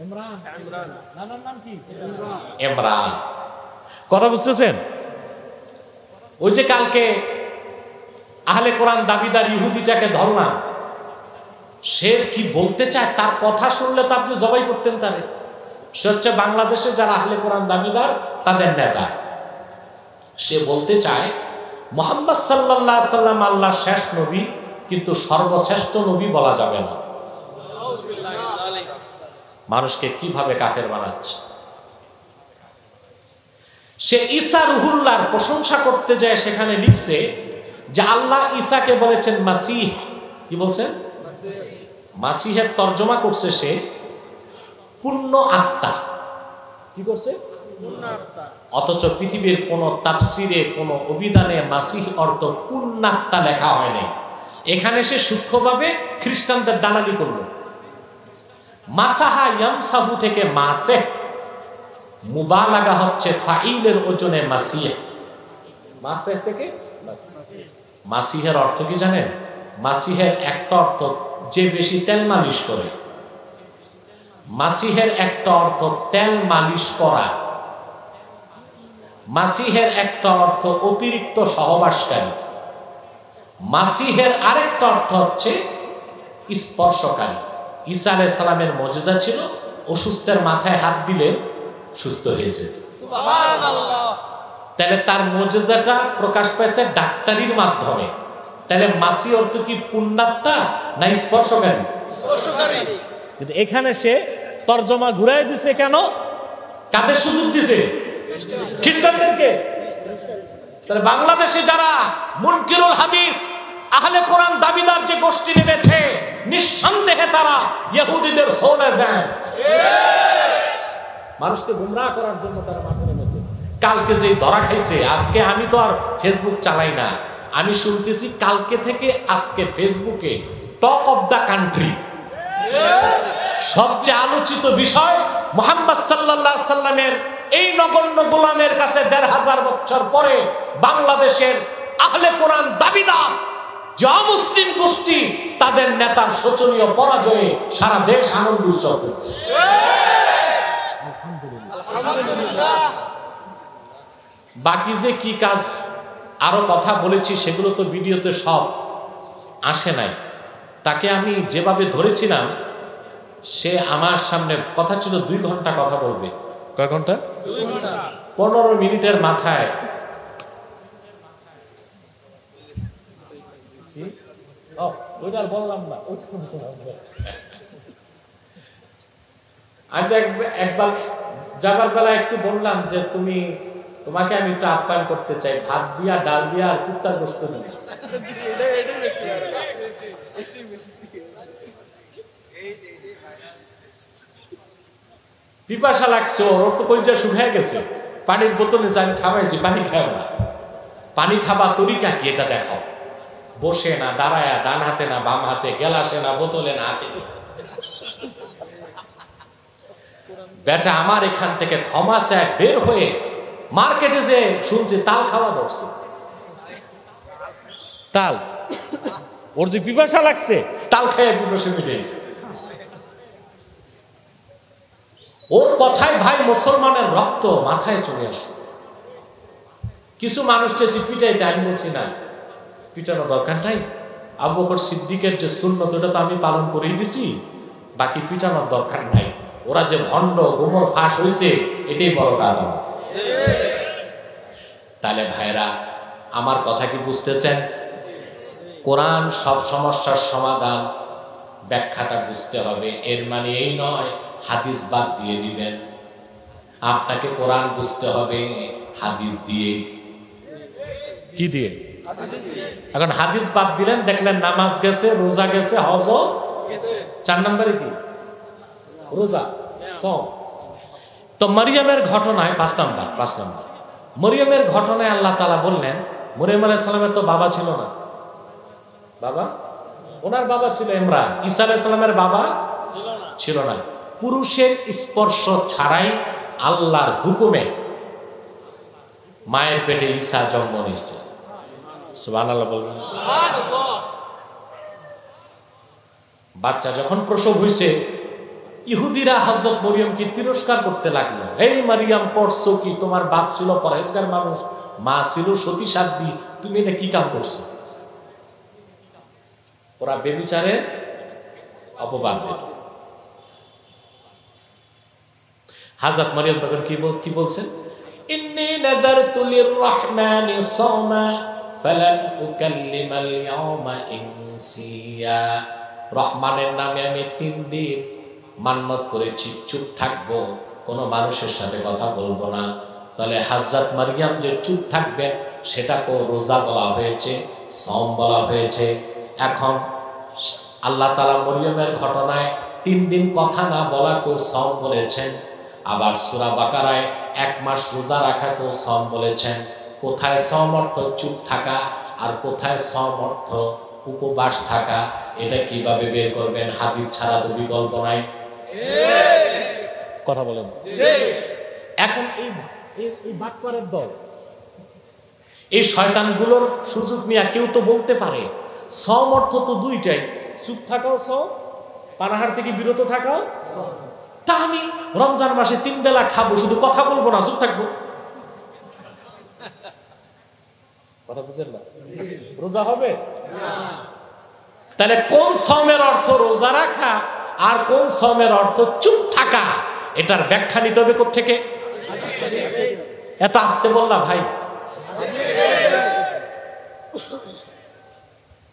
ইমরান। নানার নাম কি? ইমরান। কথা বুঝতেছেন? ওই যে কালকে আহলে কোরআন দাবিদার ইহুদিটাকে ধরলাম, সে কি বলতে চায় তার কথা শুনলে তো আপনি জবাই করতেন তারে। সে হচ্ছে বাংলাদেশে যারা আহলে কোরআন দাবিদার তাদের নেতা। সে বলতে চায় মুহাম্মদ সাল্লাল্লাহু আলাইহি সাল্লাম আল্লাহর শেষ নবী, কিন্তু সর্বশ্রেষ্ঠ নবী বলা যাবে না। মানুষকে কিভাবে কাফের বানাচ্ছে। সে ঈসা রুহুল্লাহর প্রশংসা করতে যায়, সেখানে লিখছে যে আল্লাহ ঈসাকে বলেছেন মাসিহ। কি বলছেন? মাসিহের তর্জমা করছে সে পূর্ণ আত্মা। কি করছে? অথচ পৃথিবীর কোন তাফসিরে কোন অভিধানে মাসিহ অর্থ পূর্ণাত্মা লেখা হয় নাই। এখানে সে সূক্ষ্মভাবে খ্রিস্টানদের দালালি করলো। মাসাহা ইয়ামসাহু থেকে মাসে, মুবালাগা হচ্ছে ফাইলের ওজনে মাসিহ। মাসে থেকে মাসিহের অর্থ কি জানেন? মাসিহের একটা অর্থ যে বেশি তেল মালিশ করে। মাসিহের একটা অর্থ তেল মালিশ করা। মাসিহের একটা অর্থ অতিরিক্ত সহবাসকারী। মাসিহের আরেকটা অর্থ হচ্ছে স্পর্শকারী। ঈসা আলাইহিস সালামের মুজিজা ছিল অসুস্থের মাথায় হাত দিলে সুস্থ হয়ে যেত। সুবহানাল্লাহ। তাহলে তার মুজিজাটা প্রকাশ পেয়েছে ডাক্তারির মাধ্যমে। তাহলে মাসি অর্থ কি পুণ্যাত্মা না স্পর্শকারী? স্পর্শকারী। কিন্তু এখানে সে তরজমা ঘুরাই দিছে কেন? কাদের সুযোগ দিছে? খ্রিস্টানদেরকে। তাহলে বাংলাদেশে যারা মুনকিরুল হাদিস আহলে কোরআন দাবিদার যে গোষ্ঠী নেমেছে, নিঃসন্দেহে তারা ইহুদিদের সোলে যায়। মানুষকে গুমরাহ করার জন্য তারা মাঠে নেমেছে। কালকে যে ধরা খাইছে, আজকে আমি তো আর ফেসবুক চালাই না, আমি শুনতেছি কালকে থেকে আজকে ফেসবুকে টক অফ দ্য কান্ট্রি সবচেয়ে আলোচিত বিষয় মুহাম্মদ সাল্লাল্লাহু আলাইহি সাল্লামের এই নগণ্য গোলামের কাছে ১৫০০ বছর পরে বাংলাদেশের আহলে কোরআন দাবিদার যে অমুসলিম গোষ্ঠী, তাদের নেতার শোচনীয় পরাজয়ে সারা দেশ আনন্দ উৎসব করতেছে। আলহামদুলিল্লাহ। বাকি যে কি কাজ আরো কথা বলেছি, সেগুলো তো ভিডিওতে সব আসে নাই। তাকে আমি যেভাবে ধরেছিলাম, সে আমার সামনে কথা ছিল 2 ঘন্টা কথা বলবে। কয় ঘন্টা? 2 ঘন্টা। 15 মিনিটের মাথায় ওইটা বললাম না। আমি তো একবার যাবার বেলা একটু বললাম যে তোমাকে আমি একটু আপ্যায়ন করতে চাই, ভাত দিয়া, ডাল দিয়া আর কুত্তা গোস্ত নিয়ে। পিপাসা লাগছে, ওর তো কলিজা শুকিয়ে গেছে। পানির বোতল নিয়ে আমি খাওয়াইছি, পানি খাও না। পানি খাবার তরিকা কি এটা দেখাও। বসে না, দাঁড়ায়া, ডান হাতে না বাম হাতে, গেলাসে না বোতলে না হাতে। বেটা আমার এখান থেকে ক্ষমা চায় বের হয়ে মার্কেটে যে শুনছি তাল খাওয়া ধরছে। তাল, ওর যে পিপাসা লাগছে, তাল খাইয়া পিপাসা মিটেছে। ওর কথায় ভাই মুসলমানের রক্ত মাথায় চলে আসে। কিছু মানুষ চেয়েছি পিটাইতে, আমি বলছি না, পিটানোর দরকার নাই। আবু বকর সিদ্দিকের যে সুন্নত, ওটা তো আমি পালন করেই দিছি, বাকি পিটানোর দরকার নাই। ওরা যে ভণ্ড গোমর ফাঁস হয়েছে, এটাই বড় কাজ আমার। তাহলে ভাইরা, আমার কথা কি বুঝতেছেন? কোরআন সব সমস্যার সমাধান, ব্যাখ্যাটা বুঝতে হবে। এর মানে এই নয় হাদিস বাদ দিয়ে দিবেন। আপনাকে কোরআন বুঝতে হবে হাদিস দিয়ে। কি দিয়ে? এখন হাদিস বাদ দিলেন, দেখলেন নামাজ গেছে, রোজা গেছে, হজ গেছে, 4 নম্বরে কি? রোজা, সওম। তো মরিয়মের ঘটনায় 5 নম্বর। মরিয়মের ঘটনায় আল্লাহ তাআলা বললেন, মরিয়ম আলাইহিস সালামের তো বাবা ছিল না। বাবা, ওনার বাবা ছিল ইমরান। ঈসা আলাইহিস সালামের বাবা ছিল না। পুরুষের স্পর্শ ছাড়াই আল্লাহর হুকুমে মায়ের পেটে ঈসা জন্ম নিয়েছে। সুবহানাল্লাহ বলবেন। বাচ্চা যখন প্রসব হয়েছে, ইহুদিরা হযরত মরিয়মকে তিরস্কার করতে লাগলো। এই মারিয়াম, পড়ছো কি? তোমার বাপ ছিল পরহেজগার মানুষ, মা ছিল সতী সাধ্বী, তুমি এটা কি কাম করছো? ওরা বেবিচারে অপবাদ দিল। হযরত মরিয়ম তখন কি বলছেন? ইন্নী নাযারতু লির-রাহমানি সাওমা ফালান উকাল্লিমাল ইয়াওমা ইনসিয়া। রহমানের নামে আমি 3 দিন মান্নত করেছি, চুপ থাকবো, কোনো মানুষের সাথে কথা বলবো না। তাহলে হযরত মারিয়াম যে চুপ থাকবেন, সেটাকে রোজা বলা হয়েছে, সওম বলা হয়েছে। এখন আল্লাহ তাআলা মরিয়মের ঘটনায় 3 দিন কথা না বলাকেও সওম বলেছেন। আবার সূরা বাকারায় 1 মাস রোজা রাখাকেও সওম বলেছেন। কোথায় সওম অর্থ চুপ থাকা, আর কোথায় সওম অর্থ উপবাস থাকা, এটা কিভাবে বের করবেন? হাদিস ছাড়া তো বিকল্প নাই। কথা বলেন। এখন এই বাটপারের দল, এই শয়তানগুলোর সুযোগ নিয়ে কেউ তো বলতে পারে সওম অর্থ তো 2টাই, চুপ থাকাও সওম, পানাহার থেকে বিরত থাকাও। তা আমি রমজান মাসে 3 বেলা খাবো, শুধু কথা বলবো না, চুপ থাকবো। কথা বুঝেন না? রোজা হবে না। তাহলে কোন সওমের অর্থ রোজা রাখা আর কোন সওমের অর্থ চুপ থাকা, এটার ব্যাখ্যা নিতে হবে কোত্থেকে? এত আসতে বললা ভাই।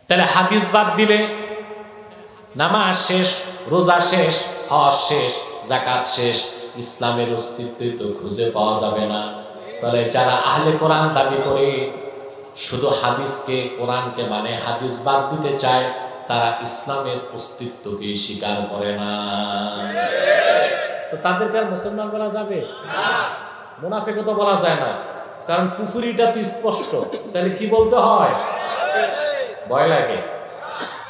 তাহলে হাদিস বাদ দিলে নামাজ শেষ, রোজা শেষ, হজ শেষ, যাকাত শেষ, ইসলামের অস্তিত্বই তো খুঁজে পাওয়া যাবে না। তাহলে যারা আহলে কোরআন দাবি করে শুধু হাদিসকে, কোরআনকে মানে হাদিস বাদ দিতে চায়, তারা ইসলামের অস্তিত্বকে স্বীকার করে না। তো তাদেরকে আর মুসলমান বলা যাবে না, মুনাফিকও তো বলা যায় না, কারণ কুফরিটা তো স্পষ্ট। তাহলে কি বলতে হয়? ভয় লাগে।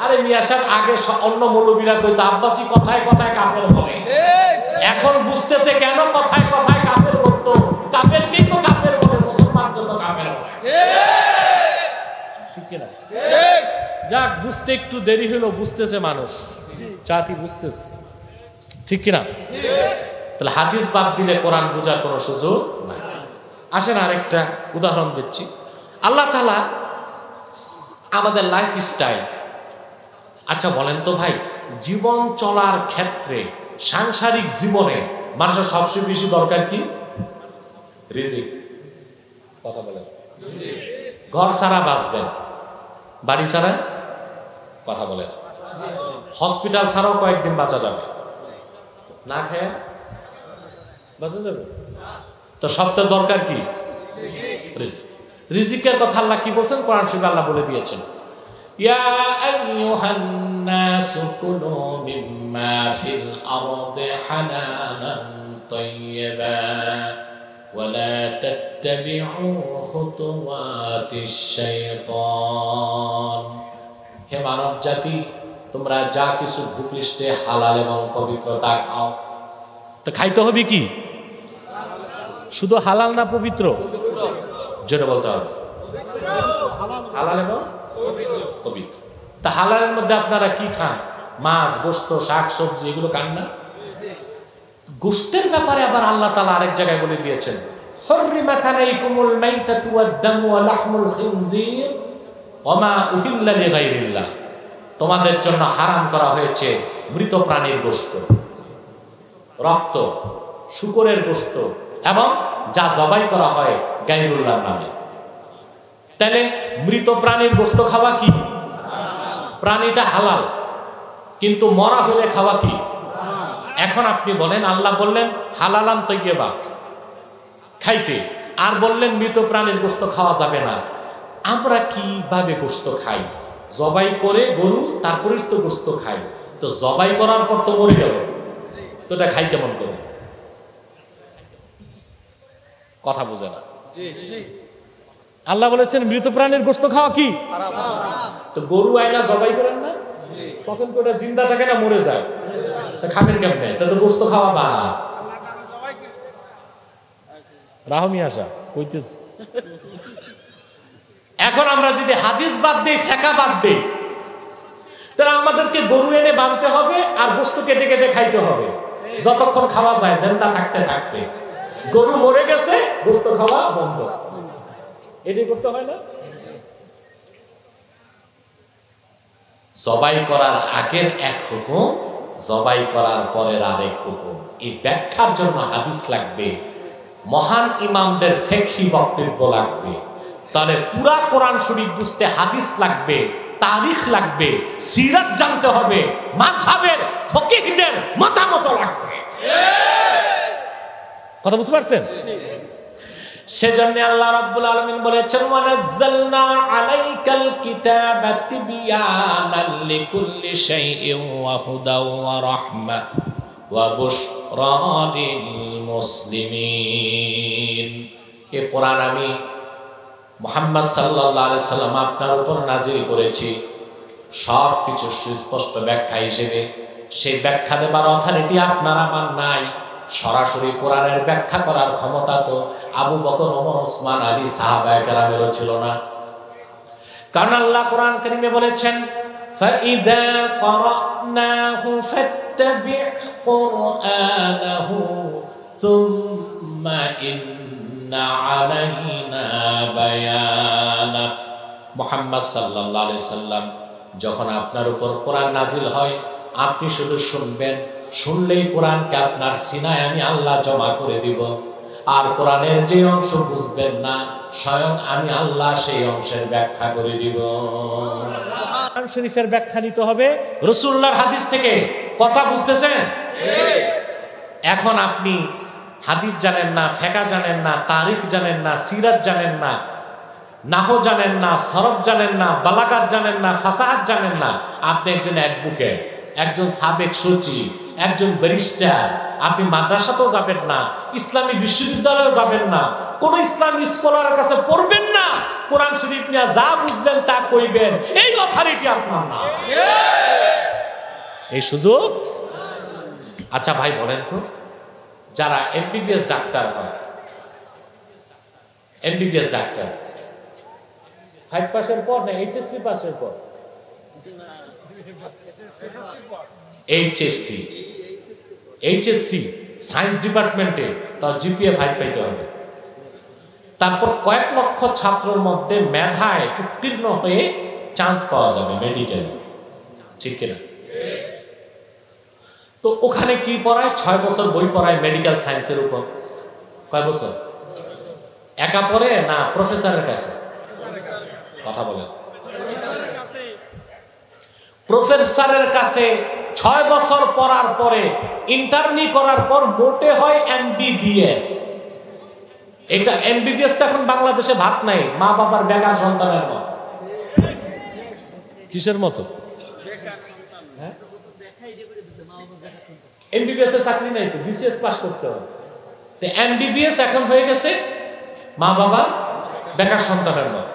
আরে মিয়া সাহেব, আগে অন্য মৌলবীরা কইতো আব্বাসী কথায় কথায় কাফের বলে, এখন বুঝতেছে কেন কথায় কথায় কাফের বলতো। কাফের কিন্তু কাফের বলে, মুসলমানকে তো কাফের বলে। ঠিক কিনা? যাক, বুঝতে একটু দেরি হলো, বুঝতেছে মানুষ, জাতি বুঝতেছে। ঠিক কিনা? তাহলে হাদিস বাদ দিলে কোরআন বোঝার কোনো সুযোগ নাই। আসেন আরেকটা উদাহরণ দিচ্ছি। আল্লাহ তাআলা আমাদের লাইফ স্টাইল, আচ্ছা বলেন তো ভাই, জীবন চলার ক্ষেত্রে সাংসারিক জীবনে মানুষের সবচেয়ে বেশি দরকার কি? রিজিক। কথা বলেন। ঘর ছাড়া বাঁচবেন, বাড়ি ছাড়া, কথা বলেন, হসপিটাল ছাড়াও কয়েকদিন বাঁচা যাবে, না খেয়ে বাঁচা যাবে। তো সবচেয়ে দরকার কি? রিজিক। রিজিকের কথা আল্লাহ কি বলছেন? কোরআন শরীফে আল্লাহ বলে দিয়েছেন, ইয়া আইয়ুহান নাসু কুলু মিম্মা ফিল আরদি হালালান তাইয়্যিবা ওয়া লা তাত্তাবিউ খুতুওয়াতিশ শাইতান। হে মানব জাতি, তোমরা যা কিছু ভূপৃষ্ঠে হালাল এবং পবিত্র তা খাও। তো খাইতে হবে কি? শুধু হালাল না পবিত্র? জোরে বলতে হবে, হালাল এবং পবিত্র। তা হালালের মধ্যে আপনারা কি খান? মাছ, গোশত, শাক সবজি, এগুলো খান না? গোশতের ব্যাপারে আবার আল্লাহ তাআলা আরেক জায়গায় বলে দিয়েছেন, হুররিমাত আলাইকুমুল মাইতাতু ওয়াদ-দামু ওয়া লাহমুল খিনজির ওয়া মা উহিল্লা লিগাইরিল্লাহ। তোমাদের জন্য হারাম করা হয়েছে মৃত প্রাণীর গোশত, রক্ত, শূকরের গোশত এবং যা জবাই করা হয় গায়রুল্লাহর নামে। তাহলে মৃত প্রাণীর গোশত খাওয়া কি? প্রাণীটা হালাল, কিন্তু মরা হলে খাওয়া কি? এখন আপনি বলেন, আল্লাহ বললেন হালালান তাইয়্যিবা খাইতে, আর বললেন মৃত প্রাণীর গোশত খাওয়া যাবে না। আমরা কিভাবে গোশত খাই? জবাই করে গরু, তারপরে তো গোশত খাই। তো জবাই করার পর তো মরে গেল, তো এটা খাই কেমন করে? কথা বুঝে না। আল্লাহ বলেছেন মৃত প্রাণীর গোশত খাওয়া কি? তো গরু আয়না জবাই করেন না, তখন তো ওটা জিন্দা থাকে না, মরে যায়, তা খাবেন কেমনে? তা তো গোশত খাওয়া বা রাহমি আসা কইতেছে। এখন আমরা যদি হাদিস বাদ দেই, ফেকা বাদ দেই, তাহলে আমাদেরকে গরু এনে বাঁধতে হবে আর গোশত কেটে কেটে খাইতে হবে যতক্ষণ খাওয়া যায়, জিন্দা থাকতে থাকতে। গরু মরে গেছে, গোশত খাওয়া বন্ধ, এটাই করতে হয় না? জবাই করার আগের এক হুকুম, জবাই করার পরের আরেক হুকুম। এই ব্যাখ্যার জন্য হাদিস লাগবে, মহান ইমামদের ফিকহি বক্তব্য লাগবে। তাহলে পুরা কোরআন শরীফ বুঝতে হাদিস লাগবে, তারিখ লাগবে, সিরাত জানতে হবে, মাযহাবের ফকিহদের মতামত লাগবে। কথা বুঝতে পারছেন? সেজন্য আল্লাহ রাব্বুল আলামিন বলেছেন, ওয়া নাযালনা আলাইকাল কিতাবা তিবয়ানাল লিকুল্লি শাইইন ওয়া হুদাও ওয়া রাহমা ওয়া বুশরা লিল মুসলিমিন। এই কোরআন আমি মুহাম্মদ সাল্লাল্লাহু আলাইহি সাল্লাম আপনার উপর নাজিল করেছি সব কিছু সুস্পষ্ট ব্যাখ্যা হিসেবে। সেই ব্যাখ্যা দেবার অথরিটি আপনার আমার নাই। সরাসরি কোরআনের ব্যাখ্যা করার ক্ষমতা তো আবু বকর, ওমর, ওসমান, আলী, সাহাবায়ে কেরামেরও ছিল না। কারণ আল্লাহ কোরআন কারীমে বলেছেন, ফাইদা ক্বরানাহু ফাত্তাবি' কুরআনাহু সুম্মা ইন্না আলাইনা বায়ানা। মুহাম্মদ সাল্লাল্লাহু আলাইহি সাল্লাম, যখন আপনার উপর কোরআন নাজিল হয়, আপনি শুধু শুনবেন, শুনলেই কোরআনকে আপনার সিনায় আমি আল্লাহ জমা করে দিব। আর কোরআনের যে অংশ বুঝবেন না, স্বয়ং আমি আল্লাহ সেই অংশের ব্যাখ্যা করে দিব। কোরআন শরীফের ব্যাখ্যা নিতে হবে রাসূলুল্লাহর হাদিস থেকে। কথা বুঝতেছেন? এখন আপনি হাদিস জানেন না, ফিকহ জানেন না, তারিখ জানেন না, সিরাত জানেন না, নাহু জানেন না, সরফ জানেন না, বালাগাত জানেন না, ফাসাহাত জানেন না। আপনি একজন অ্যাডভোকেট, একজন সাবেক সচিব, একজন ব্যারিস্টার। আপনি মাদ্রাসাতেও যাবেন না, ইসলামী বিশ্ববিদ্যালয়েও যাবেন না, কোন ইসলামী স্কলারের কাছে পড়বেন না, কোরআন শরীফ নিয়ে যা বুঝবেন তা কইবেন, এই অথরিটি আপনার না, এই সুযোগ। আচ্ছা ভাই বলেন তো, যারা এমবিবিএস ডাক্তার হয়, এমবিবিএস ডাক্তার 5 পাসের পর না এইচএসসি পাসের পর? এইচএসসি সায়েন্স ডিপার্টমেন্টে তার জিপিএ 5 পাইতে হবে। তারপর কয়েক লক্ষ ছাত্রের মধ্যে মেধায় উত্তীর্ণ হয়ে চান্স পাওয়া যাবে মেডিকেলে, ঠিক কিনা? তো ওখানে কি পড়ায়? 6 বছর বই পড়ায় মেডিকেল সায়েন্সের উপর। কয় বছর? একা পড়ে না প্রফেসরের কাছে? কথা বলে। প্রফেসরের কাছে 6 বছর পড়ার পরে ইন্টার্নি করার পর মোটে হয় এমবিবিএস। এটা এমবিবিএস তো এখন বাংলাদেশে ভাত নাই, মা বাবার বেকার সন্তানের মতো। কিসের মতো? এমবিবিএস এর চাকরি নাই তো, বিসিএস পাস করতে হবে। তো এমবিবিএস এখন হয়ে গেছে মা বাবা বেকার সন্তানের মতো।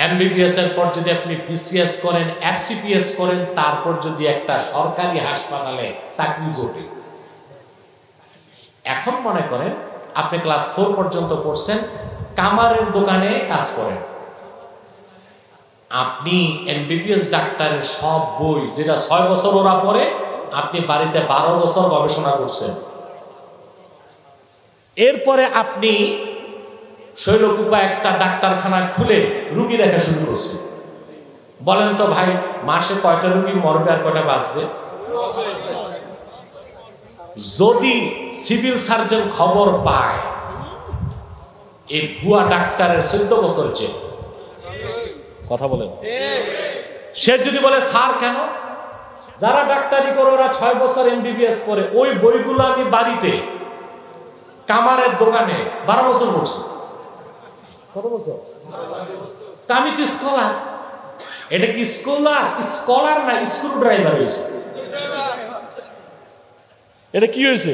এমবিবিএস এর পর যদি আপনি বিসিএস করেন, এফসিপিএস করেন, তারপর যদি একটা সরকারি হাসপাতালে চাকরি জোটে। এখন মনে করেন আপনি ক্লাস 4 পর্যন্ত পড়ছেন, কামারের দোকানে কাজ করেন। আপনি এমবিবিএস ডাক্তারের সব বই, যেটা 6 বছর ওরা পড়ে, আপনি বাড়িতে 12 বছর গবেষণা করছেন। এরপরে আপনি শৈলকুপা একটা ডাক্তারখানা খুলে রুগী দেখা শুরু করছেন। বলেন তো ভাই, মাসে কয়টা রুগী মরবে আর কয়টা বাঁচবে? যদি সিভিল সার্জন খবর পায় এই ভুয়া ডাক্তারের 14 বছর জেল, কথা বলেন, সে যদি বলে স্যার কেন, যারা ডাক্তারি করে ওরা 6 বছর এমবিবিএস পড়ে, ওই বইগুলো আমি বাড়িতে কামারের দোকানে 12 বছর পড়ছি। কত বছর? তা আমি তো স্কলার। এটা কি স্কলার? স্কলার না স্ক্রু ড্রাইভার হয়েছে। এটা কি হয়েছে?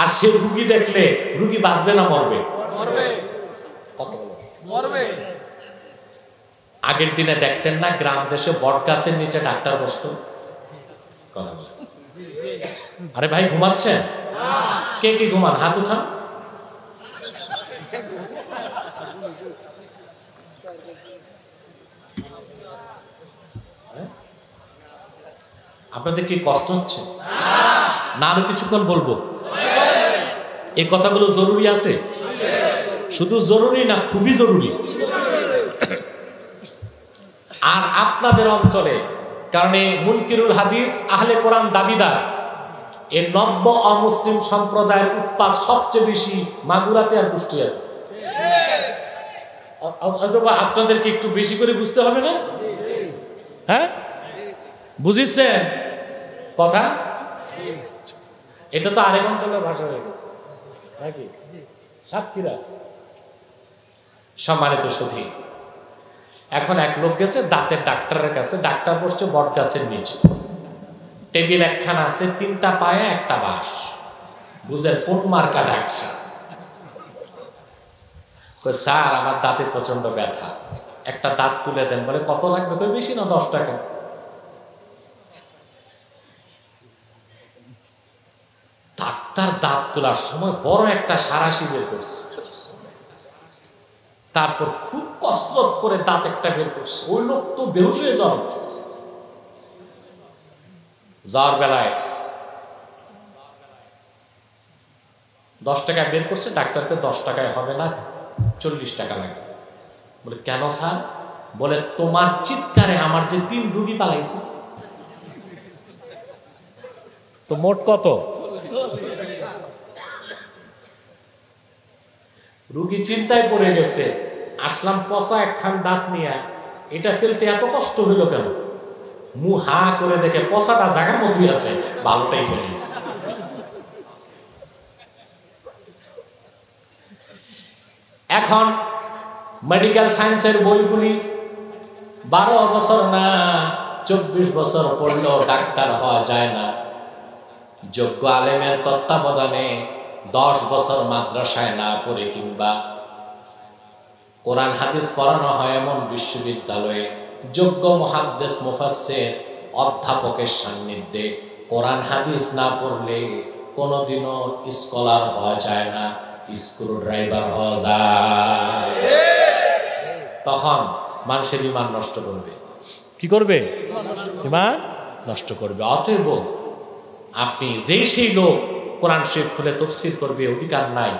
আর সে রুগী দেখলে রুগী বাঁচবে না মরবে? মরবে। আগের দিনে দেখতেন না গ্রাম দেশে বট গাছের নিচে ডাক্তার বসতো? কথা বলে। আরে ভাই ঘুমাচ্ছেন? কে কে ঘুমান? হাত উঠান। আপনাদের কি কষ্ট হচ্ছে না? আরো কিছুক্ষণ বলবো। এই কথাগুলো জরুরি আছে, শুধু জরুরি না, খুবই জরুরি। আর আপনাদের অঞ্চলে, কারণ মুনকিরুল হাদিস আহলে কোরআন দাবিদার, এই নব্য অমুসলিম সম্প্রদায়ের উৎপাদ সবচেয়ে বেশি মাগুরাতে আর কুষ্টিয়াতে। অথবা আপনাদেরকে একটু বেশি করে বুঝতে হবে না? হ্যাঁ, বুঝিছেন কথা? এটা তো আরেক অঞ্চলের ভাষা হয়ে গেছে নাকি? সাতক্ষীরা। সম্মানিত সুধী, এখন এক লোক গেছে দাঁতের ডাক্তারের কাছে। ডাক্তার বসছে বট গাছের নিচে, টেবিল একখানা আছে, 3টা পায়া, একটা বাঁশ। বুঝেন কোন মার্কা ডাক্তার? স্যার আমার দাঁতে প্রচন্ড ব্যথা, একটা দাঁত তুলে দেন। বলে কত লাগবে? কই বেশি না, 10 টাকা। ডাক্তার দাঁত তোলার সময় বড় একটা সারাশি বের করছে, তারপর খুব কসরত করে দাঁত একটা বের করছে। ওই লোক তো বেহুশ হয়ে যাওয়ার বেলায় 10 টাকা বের করছে। ডাক্তারকে 10 টাকায় হবে না, 40 টাকা লাগবে। বলে কেন স্যার? বলে তোমার চিৎকারে আমার যে 3 রুগী পালাইছে। তো মোট কত? রুগী চিন্তায় পড়ে গেছে, আসলাম পচা একখান দাঁত নিয়ে, এটা ফেলতে এত কষ্ট হইল কেন? মুখ হা করে দেখে পচাটা জায়গার মতোই আছে, ভালোটাই ফেলেছে। এখন মেডিকেল সায়েন্সের বইগুলি 12 বছর না 24 বছর পড়লেও ডাক্তার হওয়া যায় না। যোগ্য আলেমের তত্ত্বাবধানে 10 বছর মাদ্রাসায় না পড়ে কিংবা কোরআন হাদিস পড়ানো হয় এমন বিশ্ববিদ্যালয়ে যোগ্য মুহাদ্দিস মুফাসসির অধ্যাপকের সান্নিধ্যে কোরআন হাদিস না পড়লে কোনোদিনও স্কলার হওয়া যায় না, স্ক্রু ড্রাইভার হওয়া যায়। তখন মানুষের ঈমান নষ্ট করবে। কি করবে? ঈমান নষ্ট করবে। অতএব আপনি যেই সেই লোক কোরআন শরীফ খুলে তাফসীর করবে অধিকার নাই,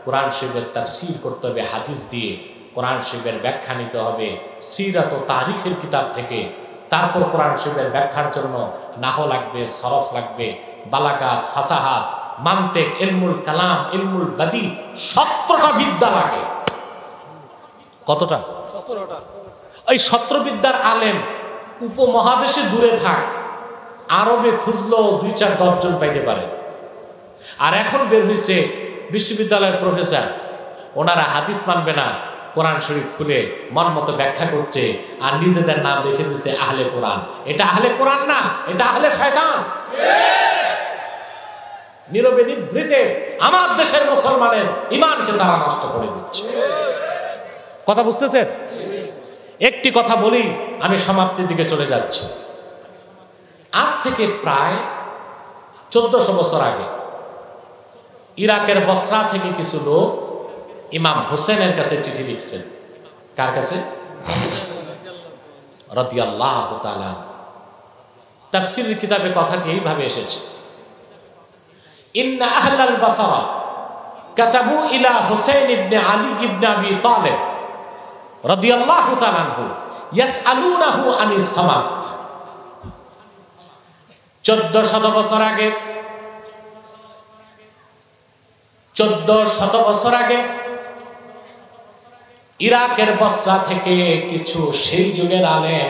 কোরআন শরীফের তাফসীর করতে হবে হাদিস দিয়ে, কোরআন শরীফের ব্যাখ্যা নিতে হবে সিরাত ও তারিখের কিতাব থেকে। তারপর কোরআন শরীফের ব্যাখ্যার জন্য নাহু লাগবে, সরফ লাগবে, বালাগাত, ফাসাহাত, মান্তিক, ইলমুল কালাম, ইলমুল বাদি, 17টা বিদ্যা লাগে। কতটা? 17টা। এই 17 বিদ্যার আলেম উপমহাদেশে দূরে থাক, আরবে খুঁজলো 2-4-10 জন পাইতে পারে। আর এখন বের হয়েছে বিশ্ববিদ্যালয়ের প্রফেসর, ওনারা হাদিস মানবে না, কোরআন শরীফ খুলে মন মতো ব্যাখ্যা করছে আর নিজেদের নাম লিখে দিচ্ছে আহলে কোরআন। এটা আহলে কোরআন না, এটা আহলে শয়তান। নীরবে নিভৃতে আমার দেশের মুসলমানের ঈমানকে তারা নষ্ট করে দিচ্ছে। কথা বুঝতেছেন? একটি কথা বলি, আমি সমাপ্তির দিকে চলে যাচ্ছি। আজ থেকে প্রায় 1400 বছর আগে ইরাকের বসরা থেকে কিছু লোক ইমাম হোসেনের কাছে চিঠি লিখছেন। কার কাছে? রাদিয়াল্লাহু তাআলা। তাফসীরের কিতাবে কথাটি এইভাবে এসেছে, ইন্না আহলাল বাসরা কাতাবু ইলা হুসাইন ইবনে আলী ইবনে আবি তালিব রাদিয়াল্লাহু তাআলা আনহু ইয়াসআলুনাহু আনিস সামাত। 1400 বছর আগে, 1400 বছর আগে ইরাকের বসরা থেকে কিছু সেই যুগের আলেম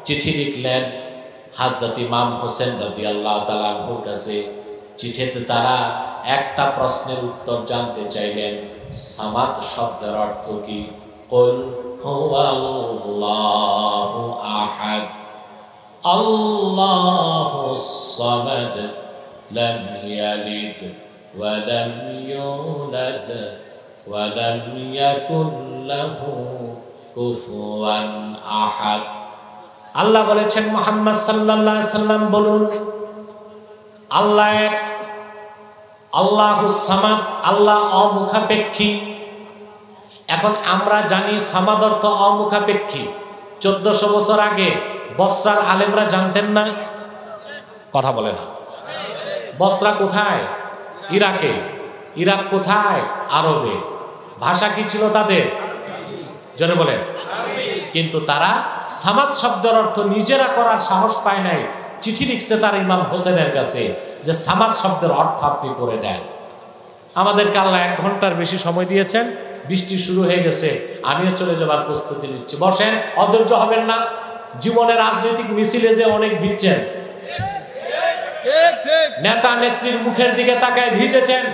চিঠি লিখলেন হযরত ইমাম হোসেন রাদিয়াল্লাহু তাআলা আনহুর কাছে। চিঠিতে তারা একটা প্রশ্নের উত্তর জানতে চাইলেন, সামাদ শব্দের অর্থ কি? কুল হুয়াল্লাহু আহাদ আল্লাহুস সামাদ লাম ইয়ালিদ ওয়া লাম ইউলাদ ওয়া লাম ইয়াকুল লাহু কুফুয়ান আহাদ। আল্লাহ বলেছেন, মুহাম্মদ সাল্লাল্লাহু আলাইহি সাল্লাম বলুন, আল্লাহ এক, আল্লাহুস সামাদ, আল্লাহ অমুখাপেক্ষী। এখন আমরা জানি সামাদ অর্থ অমুখাপেক্ষী। 1400 বছর আগে বসরার আলেমরা জানতেন না? কথা বলে না। বসরা কোথায়? ইরাকে। ইরাক কোথায়? আরবে। ভাষা কি ছিল তাদের? জোরে বলেন। কিন্তু তারা সামাদ শব্দের অর্থ নিজেরা করার সাহস পায় নাই, চিঠি লিখছে তার ইমাম হোসেনের কাছে যে সামাদ শব্দের অর্থ আপনি করে দেন। আমাদেরকে আল্লাহ 1 ঘন্টার বেশি সময় দিয়েছেন, বৃষ্টি শুরু হয়ে গেছে, আমিও চলে যাবার প্রস্তুতি নিচ্ছি। বসেন, অধৈর্য হবেন না। জীবনের রাজনৈতিক মিছিলে যে অনেক ভিজছেন, নেতা নেত্রীর মুখের দিকে তাকায় ভিজেছেন,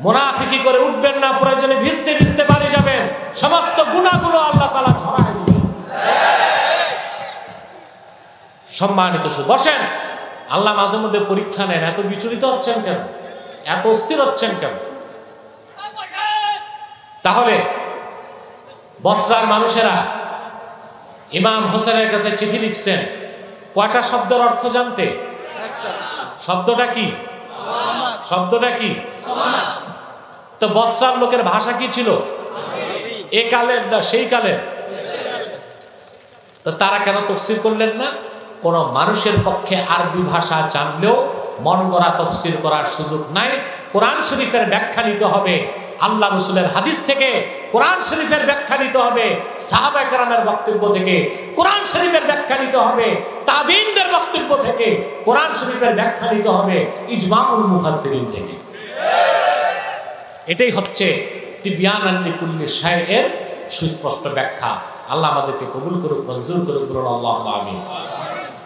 মুনাফিকি করে উঠবেন না, প্রয়োজনে ভিজতে ভিজতে বাড়ি যাবেন, সমস্ত গুনাহগুলো আল্লাহ তাআলা ঝরায় দিবেন। সম্মানিত শুধু বসেন। আল্লাহ মাঝে মধ্যে পরীক্ষা নেন। এত বিচলিত হচ্ছেন কেন? এত অস্থির হচ্ছেন কেন? তাহলে বসরার মানুষেরা ইমাম হোসেনের কাছে চিঠি লিখছেন, কয়টা শব্দের অর্থ জানতে? শব্দটা কি? শব্দটা কি? তো বসরার লোকের ভাষা কি ছিল? এ কালের না সেই কালের? তো তারা কেন তাফসীর করলেন না? কোন মানুষের পক্ষে আরবি ভাষা জানলেও মন গড়া তাফসীর করার সুযোগ নাই। কোরআন শরীফের ব্যাখ্যা নিতে হবে আল্লাহ রাসূলের হাদিস থেকে, কোরআন শরীফের ব্যাখ্যা নিতে হবে সাহাবা কেরামের বক্তব্য থেকে, কোরআন শরীফের ব্যাখ্যা নিতে হবে তাবিঈনদের বক্তব্য থেকে, কোরআন শরীফের ব্যাখ্যা নিতে হবে ইজমাউল মুফাসসিরিন থেকে। এটাই হচ্ছে তিবয়ানান লিকুল্লি শাইইন, সুস্পষ্ট ব্যাখ্যা। আল্লাহ আমাদেরকে কবুল করুক, মঞ্জুর করুক, বলুন আল্লাহুম্মা আমিন।